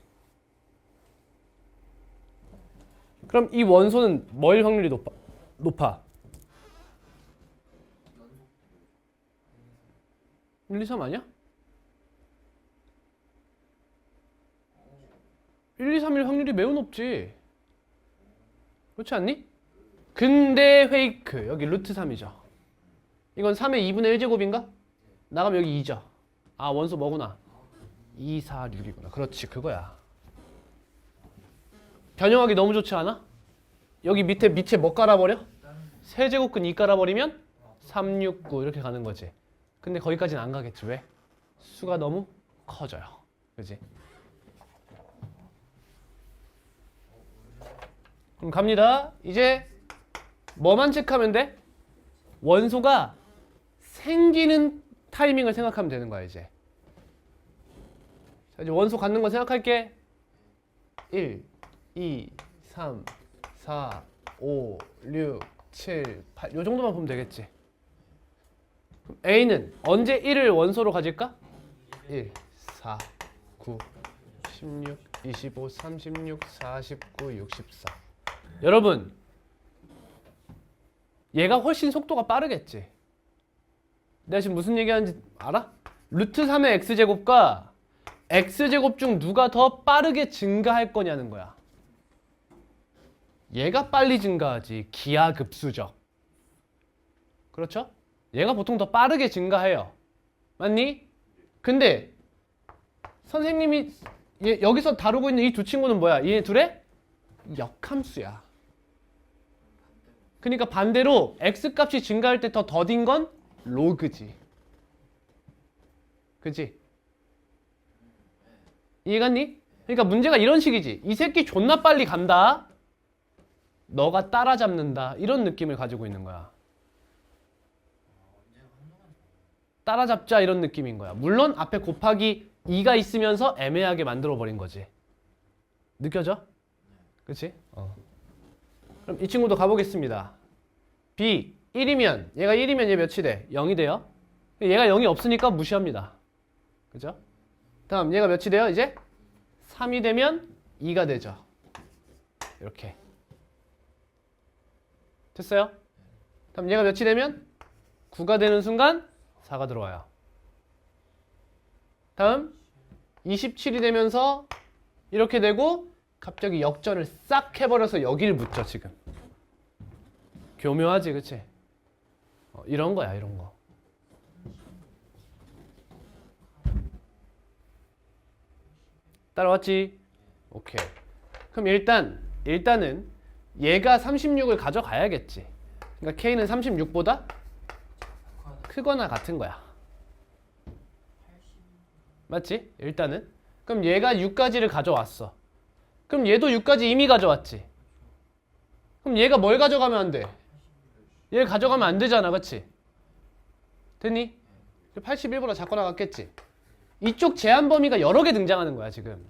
그럼 이 원소는 뭐일 확률이 높아? 1, 2, 3 아니야? 1, 2, 3일 확률이 매우 높지. 그렇지 않니? 근데 페이크. 여기 루트 3이죠. 이건 3의 2분의 1제곱인가? 나가면 여기 2죠. 아, 원소 뭐구나? 2, 4, 6이구나. 그렇지, 그거야. 변형하기 너무 좋지 않아? 여기 밑에 뭐 깔아버려? 세제곱근 2 깔아버리면 3, 6, 9 이렇게 가는 거지. 근데 거기까지는 안 가겠지. 왜? 수가 너무 커져요. 그지? 그럼 갑니다. 이제 뭐만 체크하면 돼? 원소가 생기는 타이밍을 생각하면 되는 거야 이제. 자, 이제 원소 갖는 거 생각할게. 1, 2, 3, 4, 5, 6, 7, 8 요 정도만 보면 되겠지. 그럼 A는 언제 1을 원소로 가질까? 1, 4, 9, 16, 25, 36, 49, 64 여러분 얘가 훨씬 속도가 빠르겠지. 내가 지금 무슨 얘기하는지 알아? 루트 3의 x제곱과 x제곱 중 누가 더 빠르게 증가할 거냐는 거야. 얘가 빨리 증가하지. 기하급수적. 그렇죠? 얘가 보통 더 빠르게 증가해요. 맞니? 근데 선생님이 여기서 다루고 있는 이 두 친구는 뭐야? 얘 둘의 역함수야. 그러니까 반대로 x값이 증가할 때 더 더딘 건 로그지. 그치? 이해갔니? 그러니까 문제가 이런 식이지. 이 새끼 존나 빨리 간다. 너가 따라잡는다. 이런 느낌을 가지고 있는 거야. 따라잡자 이런 느낌인 거야. 물론 앞에 곱하기 2가 있으면서 애매하게 만들어버린 거지. 느껴져? 그치? 그럼 이 친구도 가보겠습니다. B 1이면 얘가 1이면 얘 몇이 돼? 0이 돼요. 얘가 0이 없으니까 무시합니다. 그죠? 다음 얘가 몇이 돼요? 이제 3이 되면 2가 되죠. 이렇게 됐어요? 다음 얘가 몇이 되면 9가 되는 순간 4가 들어와요. 다음 27이 되면서 이렇게 되고 갑자기 역전을 싹 해버려서 여기를 묻죠 지금. 교묘하지 그치? 이런 거야 이런 거. 따라왔지? 오케이. 그럼 일단은 얘가 36을 가져가야겠지. 그러니까 K는 36보다 크거나 같은 거야. 맞지? 일단은. 그럼 얘가 6까지를 가져왔어. 그럼 얘도 6까지 이미 가져왔지. 그럼 얘가 뭘 가져가면 안 돼? 얘를 가져가면 안 되잖아. 그치? 됐니? 81보다 작거나 같겠지. 이쪽 제한 범위가 여러 개 등장하는 거야 지금.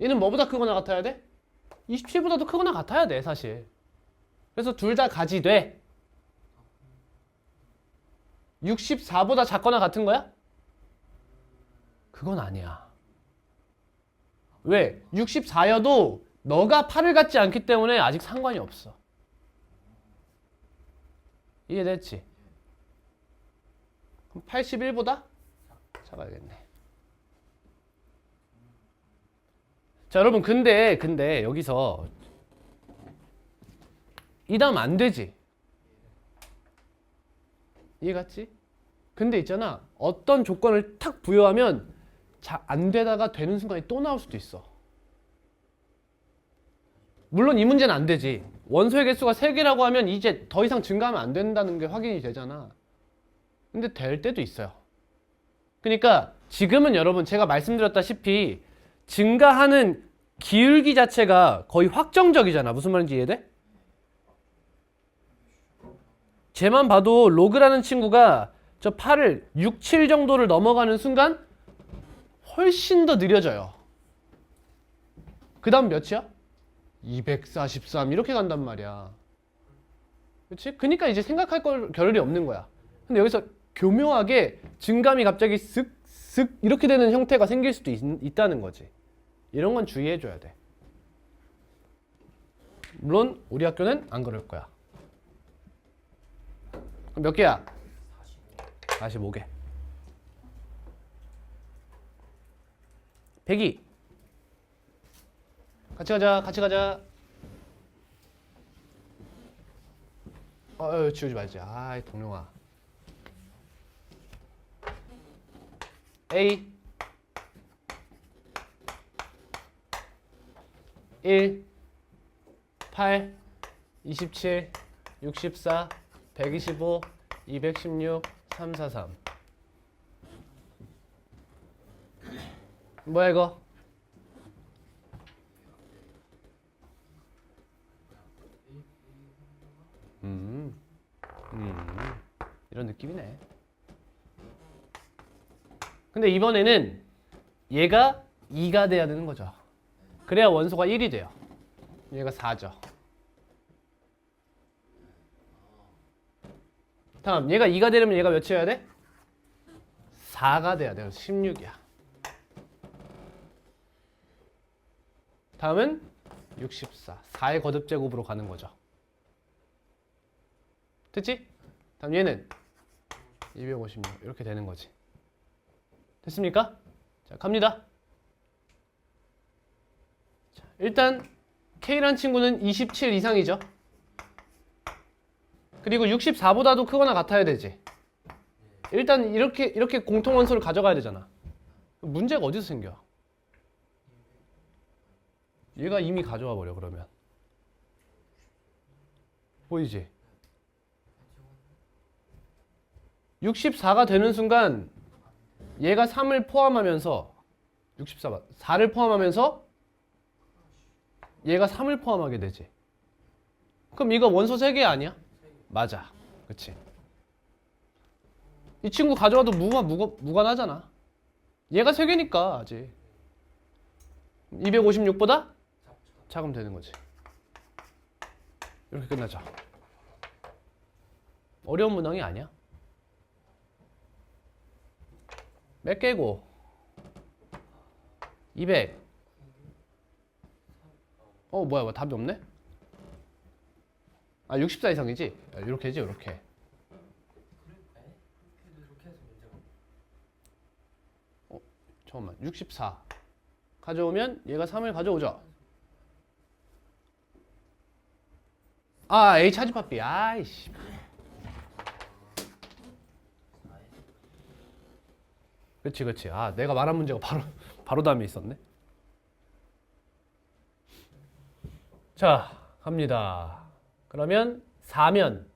얘는 뭐보다 크거나 같아야 돼? 27보다도 크거나 같아야 돼 사실. 그래서 둘 다 가지돼. 64보다 작거나 같은 거야? 그건 아니야. 왜? 64여도 너가 8을 갖지 않기 때문에 아직 상관이 없어. 이해됐지? 그럼 81보다 작아야겠네. 자, 여러분 근데 여기서 이 다음 안 되지? 이해 갔지? 근데 있잖아. 어떤 조건을 탁 부여하면 안 되다가 되는 순간이 또 나올 수도 있어. 물론 이 문제는 안 되지. 원소의 개수가 3개라고 하면 이제 더 이상 증가하면 안 된다는 게 확인이 되잖아. 근데 될 때도 있어요. 그러니까 지금은 여러분 제가 말씀드렸다시피 증가하는 기울기 자체가 거의 확정적이잖아. 무슨 말인지 이해돼? 쟤만 봐도 로그라는 친구가 저 8을 6, 7 정도를 넘어가는 순간 훨씬 더 느려져요. 그 다음 몇이야? 243 이렇게 간단 말이야. 그치? 그러니까 이제 생각할 겨를이 없는 거야. 근데 여기서 교묘하게 증감이 갑자기 쓱쓱 이렇게 되는 형태가 생길 수도 있다는 거지. 이런 건 주의해줘야 돼. 물론 우리 학교는 안 그럴 거야. 그럼 몇 개야? 45개. 102. 같이 가자. 지우지 말지. 아이, 동룡아. A 1 8 27 64 125 216 343. 뭐야 이거? 이런 느낌이네. 근데 이번에는 얘가 2가 돼야 되는 거죠. 그래야 원소가 1이 돼요. 얘가 4죠. 다음 얘가 2가 되려면 얘가 몇이어야 돼? 4가 돼야 돼요. 16이야. 다음은 64. 4의 거듭제곱으로 가는 거죠. 됐지? 다음 얘는 256 이렇게 되는 거지. 됐습니까? 자, 갑니다. 자, 일단 K란 친구는 27 이상이죠. 그리고 64보다도 크거나 같아야 되지. 일단 이렇게 공통원소를 가져가야 되잖아. 문제가 어디서 생겨? 얘가 이미 가져와 버려 그러면. 보이지? 64가 되는 순간 얘가 3을 포함하면서 4를 포함하면서 얘가 3을 포함하게 되지. 그럼 이거 원소 3개 아니야? 맞아. 그치? 이 친구 가져와도 무관하잖아. 얘가 3개니까 아직 256보다 작으면 되는 거지. 이렇게 끝나죠. 어려운 문항이 아니야. 몇 개고? 200. 뭐야 답이 없네? 64 이상이지? 이렇게지 이렇게. 잠깐만 64 가져오면 얘가 3을 가져오죠. A 차집합 B. 아이씨. 그치. 내가 말한 문제가 바로 다음에 있었네. 자, 갑니다. 그러면 4면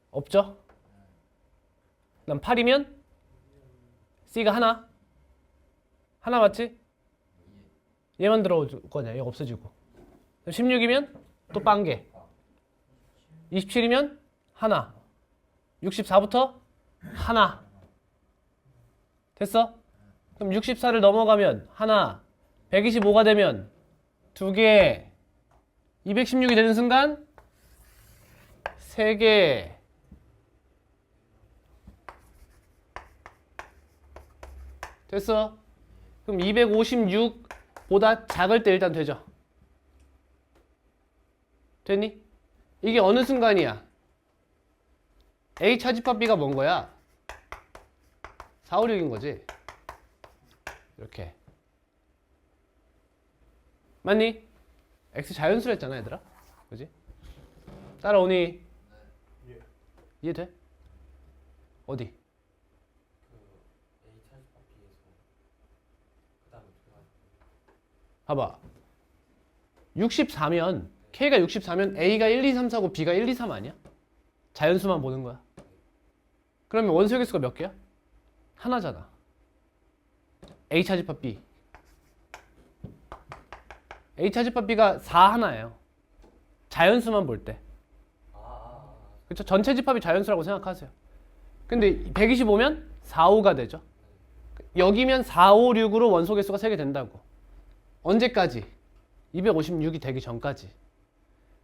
없죠? 그다음 8이면 C가 하나 맞지? 얘만 들어올 거냐? 얘 없어지고. 16이면 또 빵개. 27이면 하나. 64부터 하나. 됐어? 그럼 64를 넘어가면 하나, 125가 되면 두 개, 216이 되는 순간 세 개. 됐어? 그럼 256보다 작을 때 일단 되죠? 됐니? 이게 어느 순간이야? A 차집합 B가 뭔 거야? 4, 5, 6인 거지? 이렇게. 맞니? X 자연수로 했잖아, 얘들아. 그지? 따라오니? 예. 이해돼? 어디? A 차집합 B에서 그다음에 들어가. 봐봐. 64면 K가 64면 A가 1, 2, 3, 4고 B가 1, 2, 3 아니야? 자연수만 보는 거야. 그러면 원소의 개수가 몇 개야? 하나잖아. A 차집합 B. A 차집합 B가 4 하나예요. 자연수만 볼 때. 그쵸? 전체 집합이 자연수라고 생각하세요. 근데 125면 4, 5가 되죠. 여기면 4, 5, 6으로 원소 개수가 3개 된다고. 언제까지? 256이 되기 전까지.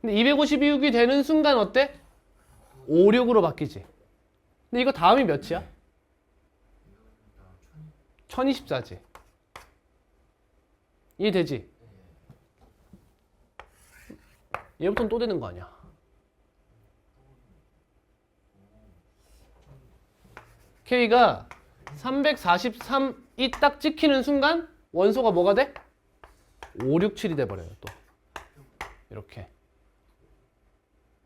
근데 256이 되는 순간 어때? 5, 6으로 바뀌지. 근데 이거 다음이 몇이야? 1024지. 이해되지? 얘부터는 또 되는 거 아니야. K가 343이 딱 찍히는 순간 원소가 뭐가 돼? 5, 6, 7이 돼버려요. 또 이렇게.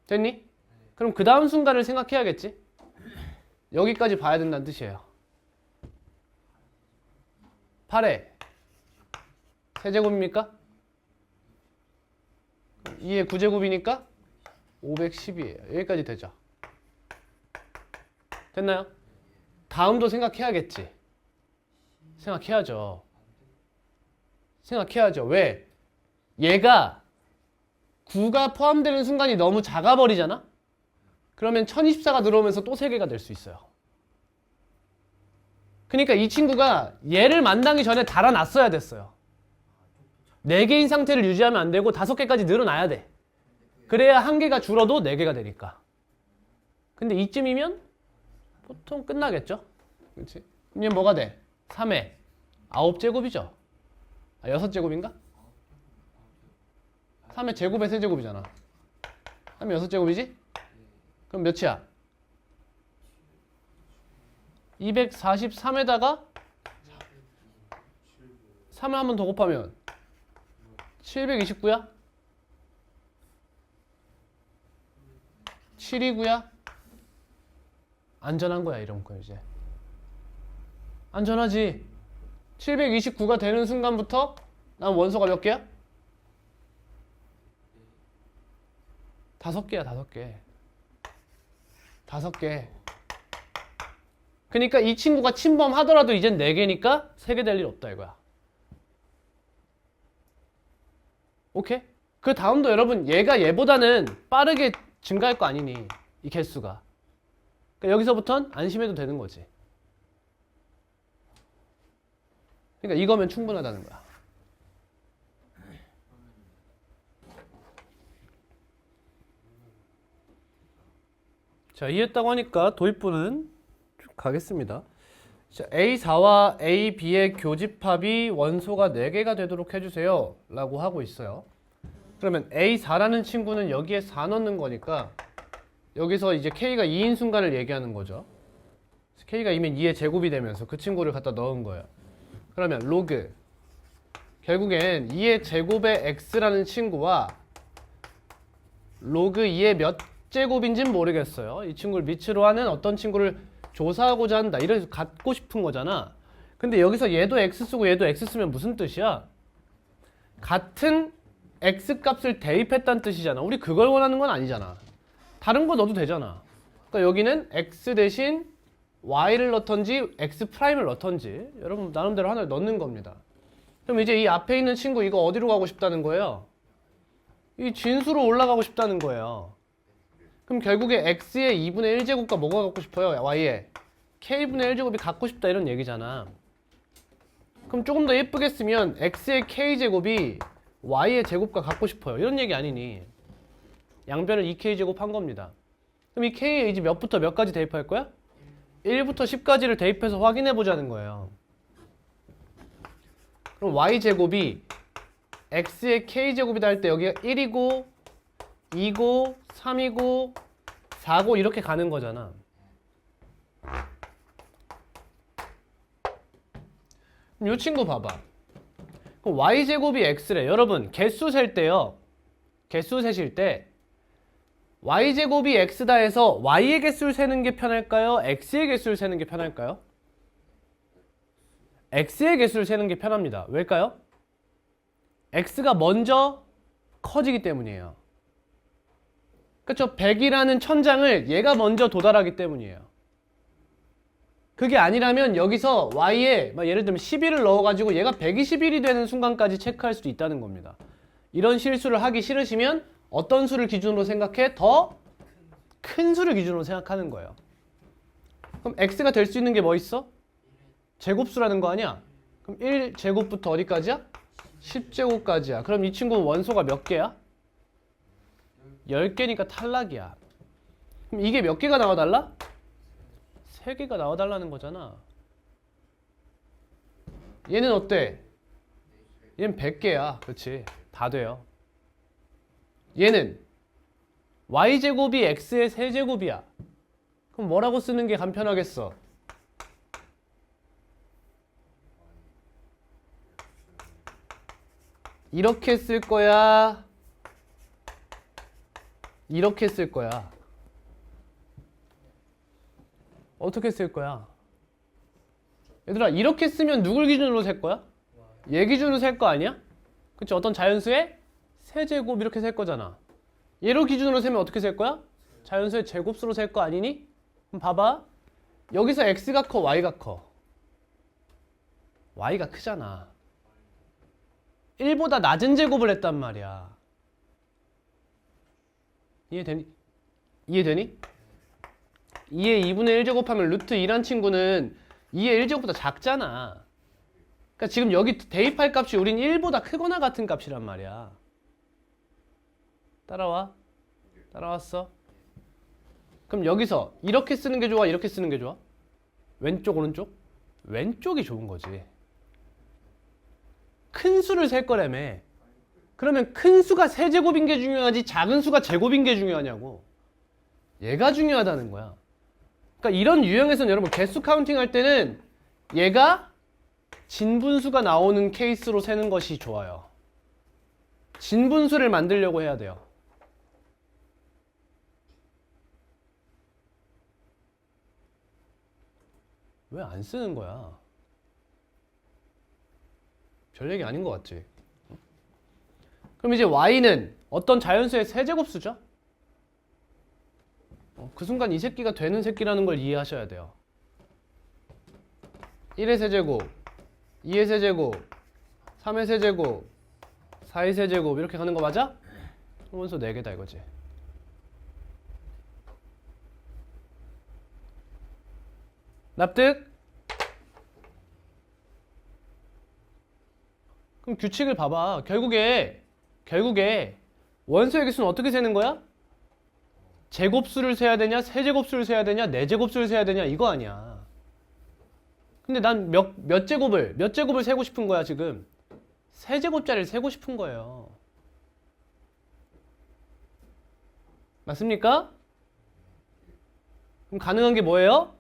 됐니? 그럼 그 다음 순간을 생각해야겠지? 여기까지 봐야 된다는 뜻이에요. 8에 세제곱입니까? 2의 9제곱이니까 510이에요. 여기까지 되죠. 됐나요? 다음도 생각해야겠지. 생각해야죠. 생각해야죠. 왜? 얘가 9가 포함되는 순간이 너무 작아버리잖아? 그러면 1024가 들어오면서 또 3개가 될 수 있어요. 그러니까 이 친구가 얘를 만나기 전에 달아났어야 됐어요. 4개인 상태를 유지하면 안 되고 5개까지 늘어나야 돼. 그래야 1개가 줄어도 4개가 되니까. 근데 이쯤이면 보통 끝나겠죠? 그렇지? 그럼 뭐가 돼? 3에 9제곱이죠? 아, 6제곱인가? 3의 제곱의 세제곱이잖아. 3의 6제곱이지? 그럼 몇이야? 243에다가 3을 한 번 더 곱하면 729야? 729야? 안전한 거야, 이런 거 이제. 안전하지. 729가 되는 순간부터 난 원소가 몇 개야? 5개야, 5개. 5개. 그러니까 이 친구가 침범하더라도 이젠 4개니까 3개 될 일 없다 이거야. 오케이? 그 다음도 여러분 얘가 얘보다는 빠르게 증가할 거 아니니 이 개수가. 그러니까 여기서부턴 안심해도 되는 거지. 그러니까 이거면 충분하다는 거야. 자, 이해했다고 하니까 도입부는 쭉 가겠습니다. 자, A4와 AB의 교집합이 원소가 4개가 되도록 해주세요 라고 하고 있어요. 그러면 A4라는 친구는 여기에 4 넣는 거니까 여기서 이제 K가 2인 순간을 얘기하는 거죠. K가 2면 2의 제곱이 되면서 그 친구를 갖다 넣은 거예요. 그러면 로그 결국엔 2의 제곱의 X라는 친구와 로그 2의 몇 제곱인지는 모르겠어요. 이 친구를 밑으로 하는 어떤 친구를 조사하고자 한다. 이래서 갖고 싶은 거잖아. 근데 여기서 얘도 X 쓰고 얘도 X 쓰면 무슨 뜻이야? 같은 X 값을 대입했다는 뜻이잖아. 우리 그걸 원하는 건 아니잖아. 다른 거 넣어도 되잖아. 그러니까 여기는 X 대신 Y를 넣던지 X 프라임을 넣던지 여러분 나름대로 하나를 넣는 겁니다. 그럼 이제 이 앞에 있는 친구 이거 어디로 가고 싶다는 거예요? 이 진수로 올라가고 싶다는 거예요. 그럼 결국에 x의 2분의 1제곱과 뭐가 갖고 싶어요? y의 k분의 1제곱이 갖고 싶다 이런 얘기잖아. 그럼 조금 더 예쁘게 쓰면 x의 k제곱이 y의 제곱과 갖고 싶어요. 이런 얘기 아니니. 양변을 2k제곱 한 겁니다. 그럼 이 k에 이제 몇부터 몇까지 대입할 거야? 1부터 10까지를 대입해서 확인해 보자는 거예요. 그럼 y제곱이 x의 k제곱이다 할 때 여기가 1이고 2고 3이고 4고 이렇게 가는 거잖아. 그럼 이 친구 봐봐. 그럼 y제곱이 x래. 여러분 개수 셀 때요. 개수 세실 때 y제곱이 x다 해서 y의 개수를 세는 게 편할까요? x의 개수를 세는 게 편할까요? x의 개수를 세는 게 편합니다. 왜일까요? x가 먼저 커지기 때문이에요. 그렇죠? 100이라는 천장을 얘가 먼저 도달하기 때문이에요. 그게 아니라면 여기서 y에 예를 들면 11을 넣어가지고 얘가 121이 되는 순간까지 체크할 수도 있다는 겁니다. 이런 실수를 하기 싫으시면 어떤 수를 기준으로 생각해? 더 큰 수를 기준으로 생각하는 거예요. 그럼 x가 될 수 있는 게 뭐 있어? 제곱수라는 거 아니야? 그럼 1제곱부터 어디까지야? 10제곱까지야. 그럼 이 친구는 원소가 몇 개야? 10개니까 탈락이야. 그럼 이게 몇 개가 나와달라? 3개가 나와달라는 거잖아. 얘는 어때? 얘는 100개야. 그렇지. 다 돼요. 얘는 y제곱이 x의 세제곱이야. 그럼 뭐라고 쓰는 게 간편하겠어? 이렇게 쓸 거야? 이렇게 쓸 거야? 어떻게 쓸 거야? 얘들아 이렇게 쓰면 누굴 기준으로 셀 거야? 얘 기준으로 셀 거 아니야? 그치? 어떤 자연수의 세제곱 이렇게 셀 거잖아. 얘로 기준으로 세면 어떻게 셀 거야? 자연수의 제곱수로 셀 거 아니니? 그럼 봐봐. 여기서 x가 커, y가 커? y가 크잖아. 1보다 낮은 제곱을 했단 말이야. 이해되니? 이해되니? 2의 2분의 1제곱하면 루트 2란 친구는 2의 1제곱보다 작잖아. 그러니까 지금 여기 대입할 값이 우린 1보다 크거나 같은 값이란 말이야. 따라와? 따라왔어? 그럼 여기서 이렇게 쓰는 게 좋아? 이렇게 쓰는 게 좋아? 왼쪽 오른쪽? 왼쪽이 좋은 거지. 큰 수를 셀 거라며. 그러면 큰 수가 세제곱인 게 중요하지 작은 수가 제곱인 게 중요하냐고. 얘가 중요하다는 거야. 그러니까 이런 유형에서는 여러분 개수 카운팅 할 때는 얘가 진분수가 나오는 케이스로 세는 것이 좋아요. 진분수를 만들려고 해야 돼요. 왜 안 쓰는 거야? 별 얘기 아닌 것 같지? 그럼 이제 y는 어떤 자연수의 세제곱수죠? 그 순간 이 새끼가 되는 새끼라는 걸 이해하셔야 돼요. 1의 세제곱, 2의 세제곱, 3의 세제곱, 4의 세제곱 이렇게 가는 거 맞아? 원소 4개다 이거지. 납득? 그럼 규칙을 봐봐. 결국에 원소의 개수는 어떻게 세는 거야? 제곱수를 세야 되냐? 세제곱수를 세야 되냐? 네제곱수를 세야 되냐? 이거 아니야. 근데 난 몇 제곱을 세고 싶은 거야 지금. 세제곱짜리를 세고 싶은 거예요. 맞습니까? 그럼 가능한 게 뭐예요?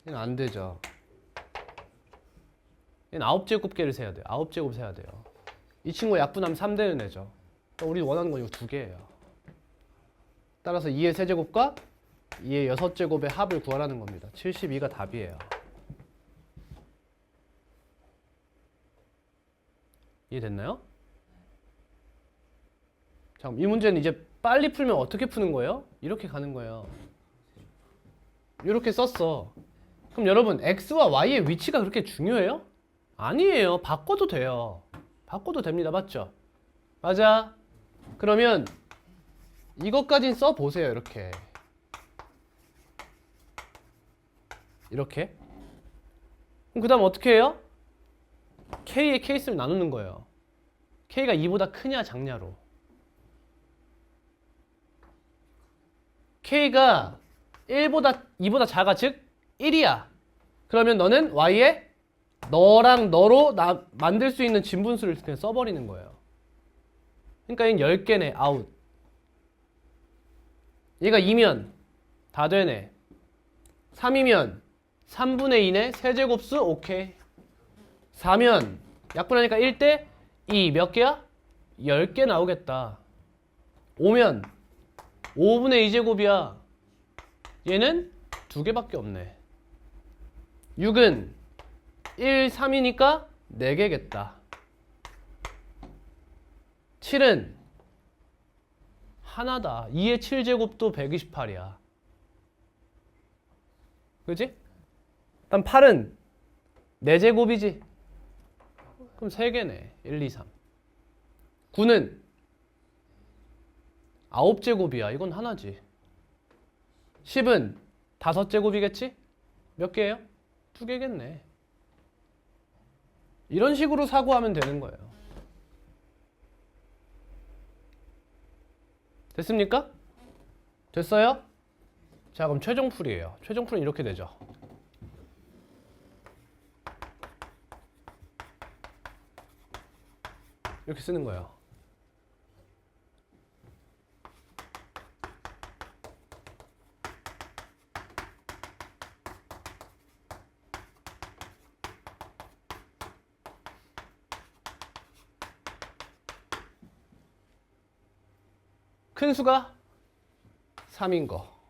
얘는 안 되죠. 얘는 9제곱계를 세야 돼요. 9제곱 세야 돼요. 이 친구 약분하면 3되는 애죠. 우리 원하는 건 이거 2개예요. 따라서 2의 세제곱과 2의 6제곱의 합을 구하라는 겁니다. 72가 답이에요. 이해됐나요? 자, 그럼 이 문제는 이제 빨리 풀면 어떻게 푸는 거예요? 이렇게 가는 거예요. 이렇게 썼어. 그럼 여러분 x와 y의 위치가 그렇게 중요해요? 아니에요. 바꿔도 돼요. 바꿔도 됩니다. 맞죠? 맞아. 그러면 이것까진 써보세요. 이렇게. 이렇게. 그럼 그 다음 어떻게 해요? K에 K 있으면 나누는 거예요. K가 2보다 크냐 작냐로. K가 2보다 작아. 즉 1이야. 그러면 너는 Y에 너랑 너로 만들 수 있는 진분수를 그냥 써버리는 거예요. 그러니까 얘는 10개네. 아웃. 얘가 2면 다 되네. 3이면 3분의 2네. 세제곱수 오케이. 4면 약분하니까 1대 2 몇 개야? 10개 나오겠다. 5면 5분의 2제곱이야. 얘는 2개밖에 없네. 6은 1, 3이니까 4개겠다. 7은 하나다. 2의 7제곱도 128이야. 그지? 일단 8은 4제곱이지. 그럼 3개네. 1, 2, 3. 9는 9제곱이야. 이건 하나지. 10은 5제곱이겠지? 몇 개예요? 2개겠네. 이런 식으로 사고하면 되는 거예요. 됐습니까? 됐어요? 자, 그럼 최종풀이에요. 최종풀이는 이렇게 되죠. 이렇게 쓰는 거예요. 큰 수가 3인 거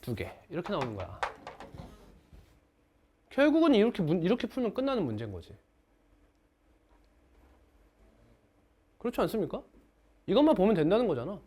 2개 이렇게 나오는 거야. 결국은 이렇게 풀면 끝나는 문제인 거지. 그렇지 않습니까? 이것만 보면 된다는 거잖아.